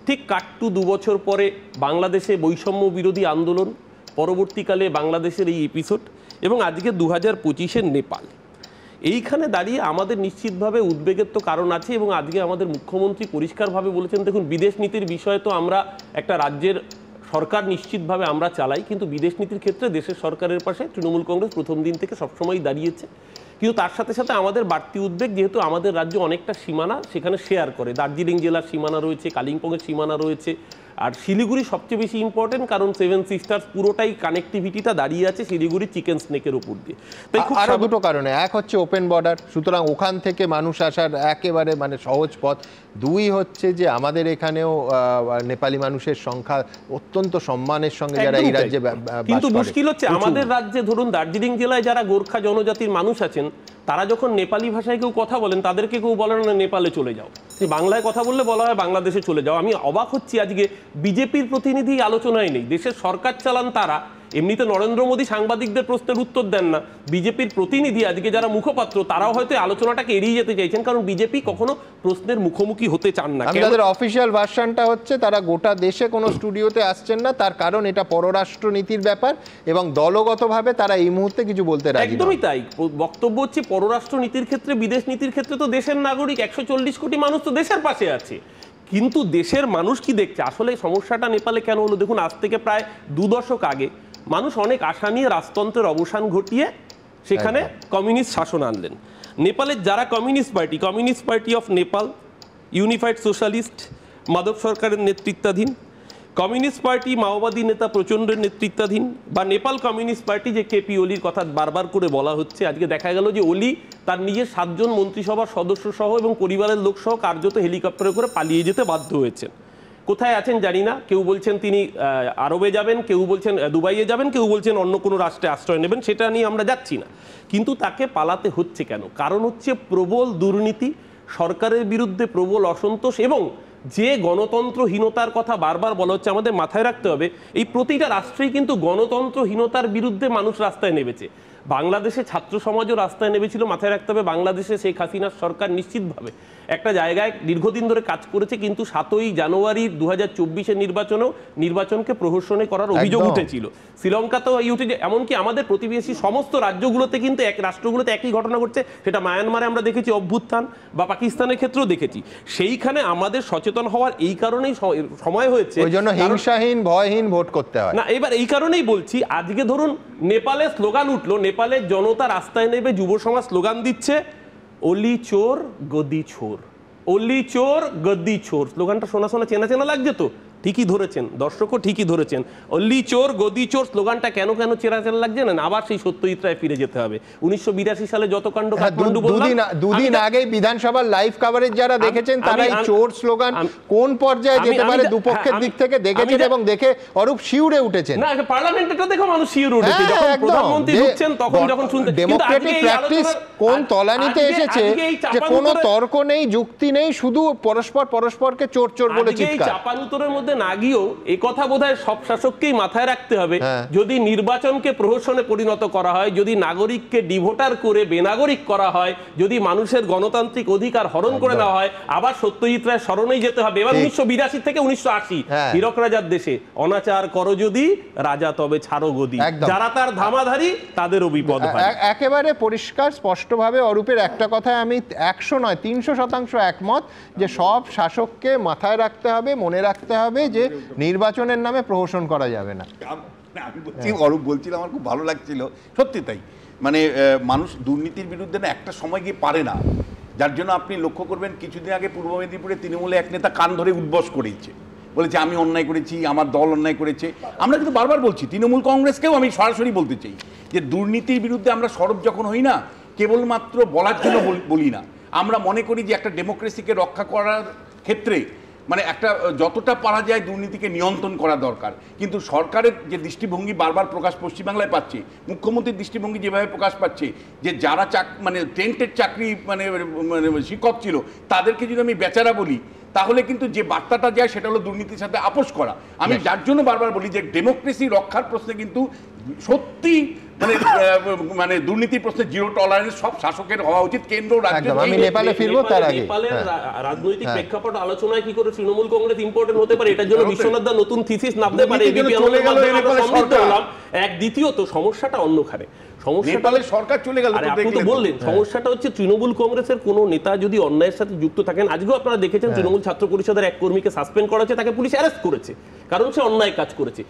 ঠিক কাট্টু 2 বছর পরে বাংলাদেশে বৈষম্য বিরোধী আন্দোলন, পরবর্তীকালে বাংলাদেশের এই এপিসোড এবং আজকে 2025-এর নেপাল। এইখানে দাঁড়িয়ে আমাদের নিশ্চিতভাবে উদ্বেগের তো কারণ আছে এবং আজকে আমাদের মুখ্যমন্ত্রী পরিষ্কারভাবে বলেছেন, দেখুন বিদেশ নীতির বিষয়ে তো আমরা একটা রাজ্যের সরকার নিশ্চিতভাবে আমরা চালাই, কিন্তু বিদেশ নীতির ক্ষেত্রে দেশের সরকারের পাশে তৃণমূল কংগ্রেস প্রথম দিন থেকে সবসময় দাঁড়িয়েছে। কিন্তু তার সাথে সাথে আমাদের বাড়তি উদ্বেগ, যেহেতু আমাদের রাজ্য অনেকটা সীমানা সেখানে শেয়ার করে, দার্জিলিং জেলার সীমানা রয়েছে, কালিম্পংয়ের সীমানা রয়েছে, আর শিলিগুড়ি সবচেয়ে বেশি ইম্পর্টেন্ট, কারণ 7 সিস্টার্স পুরোটাই কানেক্টিভিটিটা দাঁড়িয়ে আছে শিলিগুড়ি চিকেন স্নেকের উপর দিয়ে। তাই খুব আরও দুটো কারণে, এক হচ্ছে ওপেন বর্ডার, সুতরাং ওখান থেকে মানুষ আসার একেবারে মানে সহজ পথ। 2 হচ্ছে যে আমাদের এখানেও নেপালি মানুষের সংখ্যা অত্যন্ত সম্মানের সঙ্গে যারা এই রাজ্যে বাস করে। কিন্তু মুশকিল হচ্ছে আমাদের রাজ্যে ধরুন দার্জিলিং জেলায় যারা গোর্খা জনজাতির মানুষ আছেন, তারা যখন নেপালি ভাষায় কেউ কথা বলেন তাদেরকে কেউ বলেন না নেপালে চলে যাও, বাংলায় কথা বললে বলা হয় বাংলাদেশে চলে যাও। আমি অবাক হচ্ছি আজকে বিজেপির প্রতিনিধি আলোচনায় নেই। দেশের সরকার চালান তারা, এমনিতে নরেন্দ্র মোদী সাংবাদিকদের প্রশ্নের উত্তর দেন না, বিজেপির প্রতিনিধি আজকে যারা মুখপাত্র তারাও হয়তো আলোচনাটাকে এড়িয়ে যেতে চাইছেন, কারণ বিজেপি কখনো প্রশ্নের মুখোমুখি হতে চান না। তাদের অফিসিয়াল ভার্সনটা হচ্ছে তারা গোটা দেশে কোনো স্টুডিওতে আসছেন না, তার কারণ এটা পররাষ্ট্র নীতির ব্যাপার এবং দলগতভাবে তারা এই মুহূর্তে কিছু বলতে রাজি নয়। একদমই তাই। বক্তব্য হচ্ছে পররাষ্ট্র নীতির ক্ষেত্রে, বিদেশ নীতির ক্ষেত্রে তো দেশের নাগরিক 140 কোটি মানুষ তো দেশের পাশে আছে, কিন্তু দেশের মানুষ কি দেখছে? আসলে সমস্যাটা নেপালে কেন হলো দেখুন, আজ থেকে প্রায় 2 দশক আগে মানুষ অনেক আশা নিয়ে রাজতন্ত্রের অবসান ঘটিয়ে সেখানে কমিউনিস্ট শাসন আনলেন। নেপালের যারা Communist Party of Nepal, Unified Socialist Madhav সরকারের নেতৃত্বাধীন, কমিউনিস্ট পার্টি মাওবাদী নেতা প্রচণ্ডের নেতৃত্বাধীন, বা নেপাল কমিউনিস্ট পার্টি যে কেপি ওলির কথা বারবার করে বলা হচ্ছে, আজকে দেখা গেল যে ওলি তার নিজের 7 জন মন্ত্রিসভার সদস্য সহ এবং পরিবারের লোক সহ কার্যত হেলিকপ্টারে করে পালিয়ে যেতে বাধ্য হয়েছেন। কোথায় আছেন জানি না, কেউ বলছেন তিনি আরবে যাবেন, কেউ বলছেন দুবাইয়ে যাবেন, কেউ বলছেন অন্য কোনো রাষ্ট্রে আশ্রয় নেবেন, সেটা নিয়ে আমরা যাচ্ছি না, কিন্তু তাকে পালাতে হচ্ছে কেন? কারণ হচ্ছে প্রবল দুর্নীতি, সরকারের বিরুদ্ধে প্রবল অসন্তোষ এবং যে গণতন্ত্রহীনতার কথা বারবার বলা হচ্ছে, আমাদের মাথায় রাখতে হবে এই প্রতিটা রাষ্ট্রেই কিন্তু গণতন্ত্রহীনতার বিরুদ্ধে মানুষ রাস্তায় নেমেছে। বাংলাদেশে ছাত্র সমাজও রাস্তায় নেমেছিল। মাথায় রাখতে হবে বাংলাদেশে শেখ হাসিনার সরকার নিশ্চিতভাবে একটা জায়গায় দীর্ঘদিন ধরে কাজ করেছে, কিন্তু 7ই জানুয়ারি 2024-এর নির্বাচনকে প্রহসনে করার অভিযোগ উঠেছিল। শ্রীলঙ্কাতেও এই উঠেছে, এমনকি আমাদের প্রতিবেশী সমস্ত রাজ্যগুলোতে কিন্তু রাষ্ট্রগুলোতে একই ঘটনা ঘটছে। সেটা মায়ানমারে আমরা দেখেছি অভ্যুত্থান, বা পাকিস্তানের ক্ষেত্রেও দেখেছি। সেইখানে আমাদের সচেতন হওয়ার এই কারণেই সময় হয়েছে, ওই জন্য হিংসাহীন ভয়হীন ভোট করতে হয় না। এবার এই কারণেই বলছি, আজকে ধরুন নেপালে স্লোগান উঠলো, নেপালের জনতা রাস্তায় নেবে, যুব সমাজ স্লোগান দিচ্ছে ওলি চোর গদি ছোর, ওলি চোর গদি ছোর। স্লোগানটা শোনা চেনা চেনা লাগছে তো? ঠিকই ধরেছেন, দর্শকও ঠিকই ধরেছেন। অল্লি চোর গদি চোর স্লোগানটা কেন চেনা চেনা লাগছে না? আবার সেই সত্যজিৎ রায় ফিরে যেতে হবে। 1982 সালে যত কাণ্ড কাঠমান্ডু বললাম, দুদিন আগে বিধানসভার লাইভ কভারেজ যারা দেখেছেন তারা এই চোর স্লোগান কোন পর্যায়ে যেতে পারে দুপক্ষের দিক থেকে দেখেছেন এবং দেখে অরূপ শিউরে উঠেছেন। না, পার্লামেন্টটা দেখো মানুষ শিউরে উঠেছে যখন প্রধানমন্ত্রী ঢুকছেন, তখন যখন শুনতে ডেমোক্রেটিক প্র্যাকটিস কোন তলানিতে এসেছে যে কোনো তর্ক নেই, যুক্তি নেই, শুধু পরস্পরকে চোর চোর বলে চিৎকার। চাপানুতরের মধ্যে না গিয়েও এই কথা বোধহয় সব শাসককেই মাথায় রাখতে হবে, যদি নির্বাচনকে প্রহসনে পরিণত করা হয়, যদি নাগরিককে ডিভোটার করে বেনাগরিক করা হয়, যদি মানুষের গণতান্ত্রিক অধিকার হরণ করে নেওয়া হয়, আবার সত্যজিৎ রায় স্মরণেই যেতে হবে। এবার 1982 থেকে 1980 হীরক রাজার দেশে অনাচার করো যদি রাজা তবে ছাড়ো গদি, যারা তার ধামাধারী তাদেরও বিপদ হয়। একেবারে পরিষ্কার স্পষ্টভাবে অরূপের একটা কথায় আমি 100 নয় 300% একমত যে সব শাসককে মাথায় রাখতে হবে, মনে রাখতে হবে যে নির্বাচনের নামে প্রহসন করা যাবে না। আমি বলছি, অরূপ বলছিল, আমার খুব ভালো লাগছিল, সত্যি তাই। মানে মানুষ দুর্নীতির বিরুদ্ধে না একটা সময় গিয়ে পারে না, যার জন্য আপনি লক্ষ্য করবেন কিছুদিন আগে পূর্ব মেদিনীপুরে তৃণমূলে এক নেতা কান ধরে উদ্বস করেছে, বলেছে আমি অন্যায় করেছি, আমার দল অন্যায় করেছে। আমরা কিন্তু বারবার বলছি, তৃণমূল কংগ্রেসকেও আমি সরাসরি বলতে চাই যে দুর্নীতির বিরুদ্ধে আমরা সরব যখন হই না, কেবলমাত্র বলার জন্য বলি না। আমরা মনে করি যে একটা ডেমোক্রেসিকে রক্ষা করার ক্ষেত্রে মানে একটা যতটা পারা যায় দুর্নীতিকে নিয়ন্ত্রণ করা দরকার। কিন্তু সরকারের যে দৃষ্টিভঙ্গি বারবার প্রকাশ পশ্চিমবাংলায় পাচ্ছে, মুখ্যমন্ত্রীর দৃষ্টিভঙ্গি যেভাবে প্রকাশ পাচ্ছে যে যারা মানে টেন্টেড চাকরি মানে শিক্ষক ছিল তাদেরকে যদি আমি বেচারা বলি, তাহলে কিন্তু যে বার্তাটা যায় সেটা হলো দুর্নীতির সাথে আপোষ করা। আমি যার জন্য বারবার বলি যে ডেমোক্রেসি রক্ষার প্রশ্নে কিন্তু সত্যি মানে দুর্নীতির প্রশ্নে জিরো টলারেন্স সব শাসকের হওয়া উচিত, কেন্দ্র রাজ্য। আমি নেপালে ফিরবো তার আগে নেপালের রাজনৈতিক প্রেক্ষাপট আলোচনায় কি করে তৃণমূল কংগ্রেস ইম্পর্টেন্ট হতে পারে, এটার জন্য বিশ্বনাথ দা নতুন থিসিস নামতে পারে। এক দ্বিতীয়ত সমস্যাটা অন্যখানে, নেপালের সরকার চলে গেল। আপনি তো বললেন সমস্যাটা হচ্ছে তৃণমূল কংগ্রেসের কোন নেতা যদি অন্যায়ের সাথে যুক্ত থাকেন, আজকেও আপনারা দেখেছেন তৃণমূল ছাত্র পরিষদের এক কর্মীকে সাসপেন্ড করা হয়েছে, তাকে পুলিশ অ্যারেস্ট করেছে, কারণ সে অন্যায় কাজ করেছে।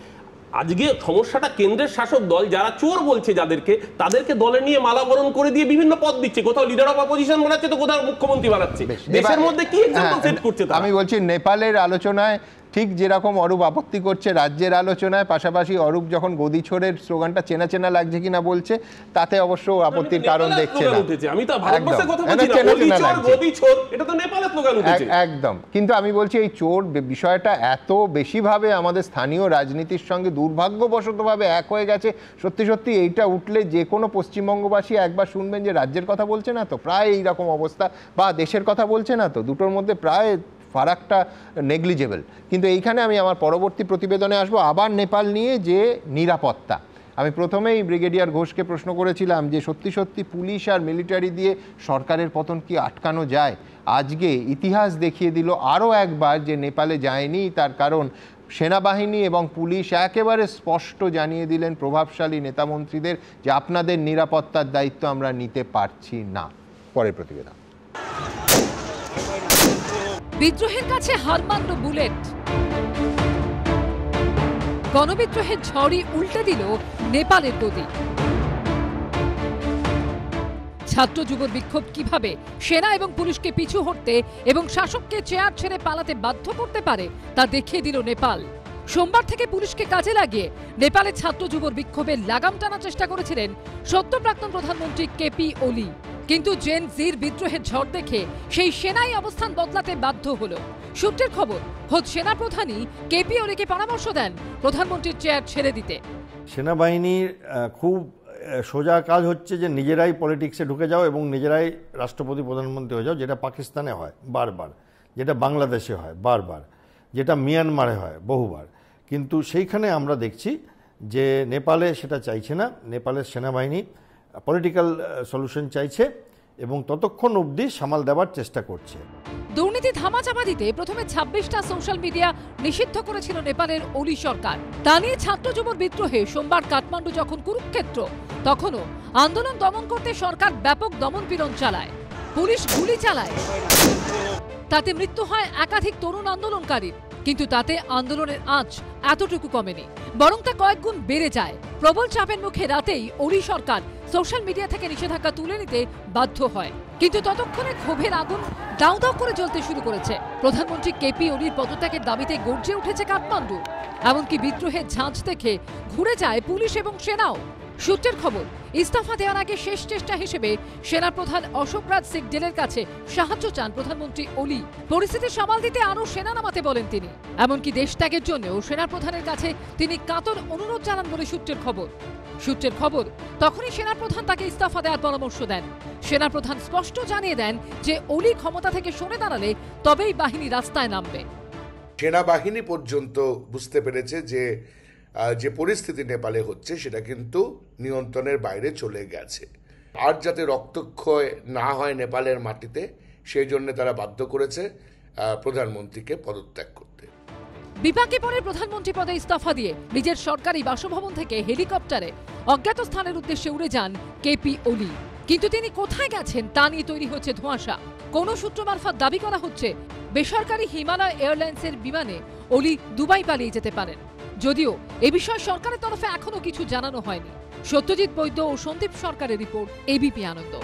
আজকে সমস্যাটা কেন্দ্রের শাসক দল যারা চোর বলছে যাদেরকে, তাদেরকে দলে নিয়ে মালাবরণ করে দিয়ে বিভিন্ন পদ দিচ্ছে, কোথাও লিডার অফ অপোজিশন বানাচ্ছে তো কোথাও মুখ্যমন্ত্রী বানাচ্ছে। দেশের মধ্যে কি এক্সাম্পল সেট করছে? আমি বলছি নেপালের আলোচনায় ঠিক যেরকম অরূপ আপত্তি করছে রাজ্যের আলোচনায়, পাশাপাশি অরূপ যখন গদি ছোরের স্লোগানটা চেনা চেনা লাগছে কিনা বলছে, তাতে অবশ্য আপত্তির কারণ দেখছে না। একদম। কিন্তু আমি বলছি এই চোর বিষয়টা এত বেশিভাবে আমাদের স্থানীয় রাজনীতির সঙ্গে দুর্ভাগ্যবশতভাবে এক হয়ে গেছে। সত্যি সত্যি এইটা উঠলে যে কোনো পশ্চিমবঙ্গবাসী একবার শুনবেন যে রাজ্যের কথা বলছে না তো, প্রায় এইরকম অবস্থা, বা দেশের কথা বলছে না তো, দুটোর মধ্যে প্রায় ফারাকটা নেগলিজেবল। কিন্তু এইখানে আমি আমার পরবর্তী প্রতিবেদনে আসবো আবার নেপাল নিয়ে, যে নিরাপত্তা। আমি প্রথমেই ব্রিগেডিয়ার ঘোষকে প্রশ্ন করেছিলাম যে সত্যি সত্যি পুলিশ আর মিলিটারি দিয়ে সরকারের পতন কি আটকানো যায়? আজকে ইতিহাস দেখিয়ে দিল আরও একবার যে নেপালে যায়নি, তার কারণ সেনাবাহিনী এবং পুলিশ একেবারে স্পষ্ট জানিয়ে দিলেন প্রভাবশালী নেতামন্ত্রীদের যে আপনাদের নিরাপত্তার দায়িত্ব আমরা নিতে পারছি না। পরের প্রতিবেদন। বিদ্রোহের কাছে হার মানল বুলেট, গণবিদ্রোহের ঝড়ই উল্টে দিল নেপালের গদি। ছাত্র যুব বিক্ষোভ কিভাবে সেনা এবং পুলিশকে পিছু হটতে এবং শাসককে চেয়ার ছেড়ে পালাতে বাধ্য করতে পারে তা দেখিয়ে দিল নেপাল। সোমবার থেকে পুলিশকে কাজে লাগিয়ে নেপালে ছাত্র যুব বিক্ষোভে লাগাম টানার চেষ্টা করেছিলেন সদ্য প্রাক্তন প্রধানমন্ত্রী কেপি ওলি, কিন্তু জেন জির বিদ্রোহের ঝড় দেখে সেই সেনাই অবস্থান বদলাতে বাধ্য হলো। সূত্রের খবর, খোদ সেনাপ্রধানই কেপি ওলিকে পরামর্শ দেন প্রধানমন্ত্রীর চেয়ার ছেড়ে দিতে। সেনাবাহিনীর খুব সোজা কাজ হচ্ছে যে নিজেরাই পলিটিক্সে ঢুকে যাও এবং নিজেরাই রাষ্ট্রপতি প্রধানমন্ত্রী হয়ে যাও, যেটা পাকিস্তানে হয় বারবার। যেটা বাংলাদেশে হয় বারবার, যেটা মিয়ানমারে হয় বহুবার, কিন্তু সেইখানে আমরা দেখছি যে নেপালে সেটা চাইছে না। নেপালের সেনাবাহিনী পলিটিক্যাল সলিউশন চাইছে এবং ততক্ষণ অবধি সামাল দেওয়ার চেষ্টা করছে। দুর্নীতি ধামাচাপা দিতে প্রথমে 26টা সোশ্যাল মিডিয়া নিষিদ্ধ করেছিল নেপালের ওলি সরকার। তা নিয়ে ছাত্র যুবর বিদ্রোহে সোমবার কাঠমান্ডু যখন কুরুক্ষেত্র, তখনও আন্দোলন দমন করতে সরকার ব্যাপক দমনপীড়ন চালায়, পুলিশ গুলি চালায়। তাতে মৃত্যু হয় একাধিক তরুণ আন্দোলনকারীর, কিন্তু তাতে আন্দোলনের আঁচ এতটুকু কমেনি, বরং তা কয়েক গুণ বেড়ে যায়। প্রবল চাপের মুখে রাতেই ওলি সরকার সোশ্যাল মিডিয়া থেকে নিষেধাজ্ঞা তুলে নিতে বাধ্য হয়, কিন্তু ততক্ষণে ক্ষোভের আগুন দাউ দাউ করে জ্বলতে শুরু করেছে। প্রধানমন্ত্রী কেপি ওলির পদত্যাগের দাবিতে গর্জে উঠেছে কাঠমান্ডু। এমনকি বিদ্রোহের ঝাঁজ দেখে ঘুরে যায় পুলিশ এবং সেনাও। সূত্রের খবর, ইস্তফা দেওয়ার আগে শেষ চেষ্টা হিসেবে সেনাপ্রধান অশোক রাজ সিকডেলের কাছে সাহায্য চান প্রধানমন্ত্রী ওলি। পরিস্থিতি সামাল দিতে আরও সেনা নামাতে বলেন তিনি। এমনকি দেশ ত্যাগের জন্যও সেনাপ্রধানের কাছে তিনি কাতর অনুরোধ জানান বলে সূত্রের খবর তখনই সেনাপ্রধান তাকে ইস্তফা দেওয়ার পরামর্শ দেন। সেনাপ্রধান স্পষ্ট জানিয়ে দেন যে ওলি ক্ষমতা থেকে সরে দাঁড়ালে তবেই বাহিনী রাস্তায় নামবে। সেনাবাহিনী পর্যন্ত বুঝতে পেরেছে যে পরিস্থিতি নেপালে হচ্ছে সেটা কিন্তু নিয়ন্ত্রণের বাইরে চলে গেছে। আর যাতে রক্তক্ষয় না হয় নেপালের মাটিতে, সেই জন্য তারা বাধ্য করেছে প্রধানমন্ত্রীকে পদত্যাগ করতে। বিপাকে পরে প্রধানমন্ত্রী পদে ইস্তফা দিয়ে নিজের সরকারি বাসভবন থেকে হেলিকপ্টারে অজ্ঞাত স্থানের উদ্দেশ্যে উড়ে যান কেপি ওলি। কিন্তু তিনি কোথায় গেছেন তা নিয়ে তৈরি হচ্ছে ধোঁয়াশা। কোন সূত্র মারফত দাবি করা হচ্ছে বেসরকারি হিমালয় এয়ারলাইন্সের বিমানে ওলি দুবাই পালিয়ে যেতে পারেন, যদিও এ বিষয়ে সরকারের তরফে এখনো কিছু জানানো হয়নি। সত্যজিৎ বৈদ্য ও সন্দীপ সরকারের রিপোর্ট, এবিপি আনন্দ।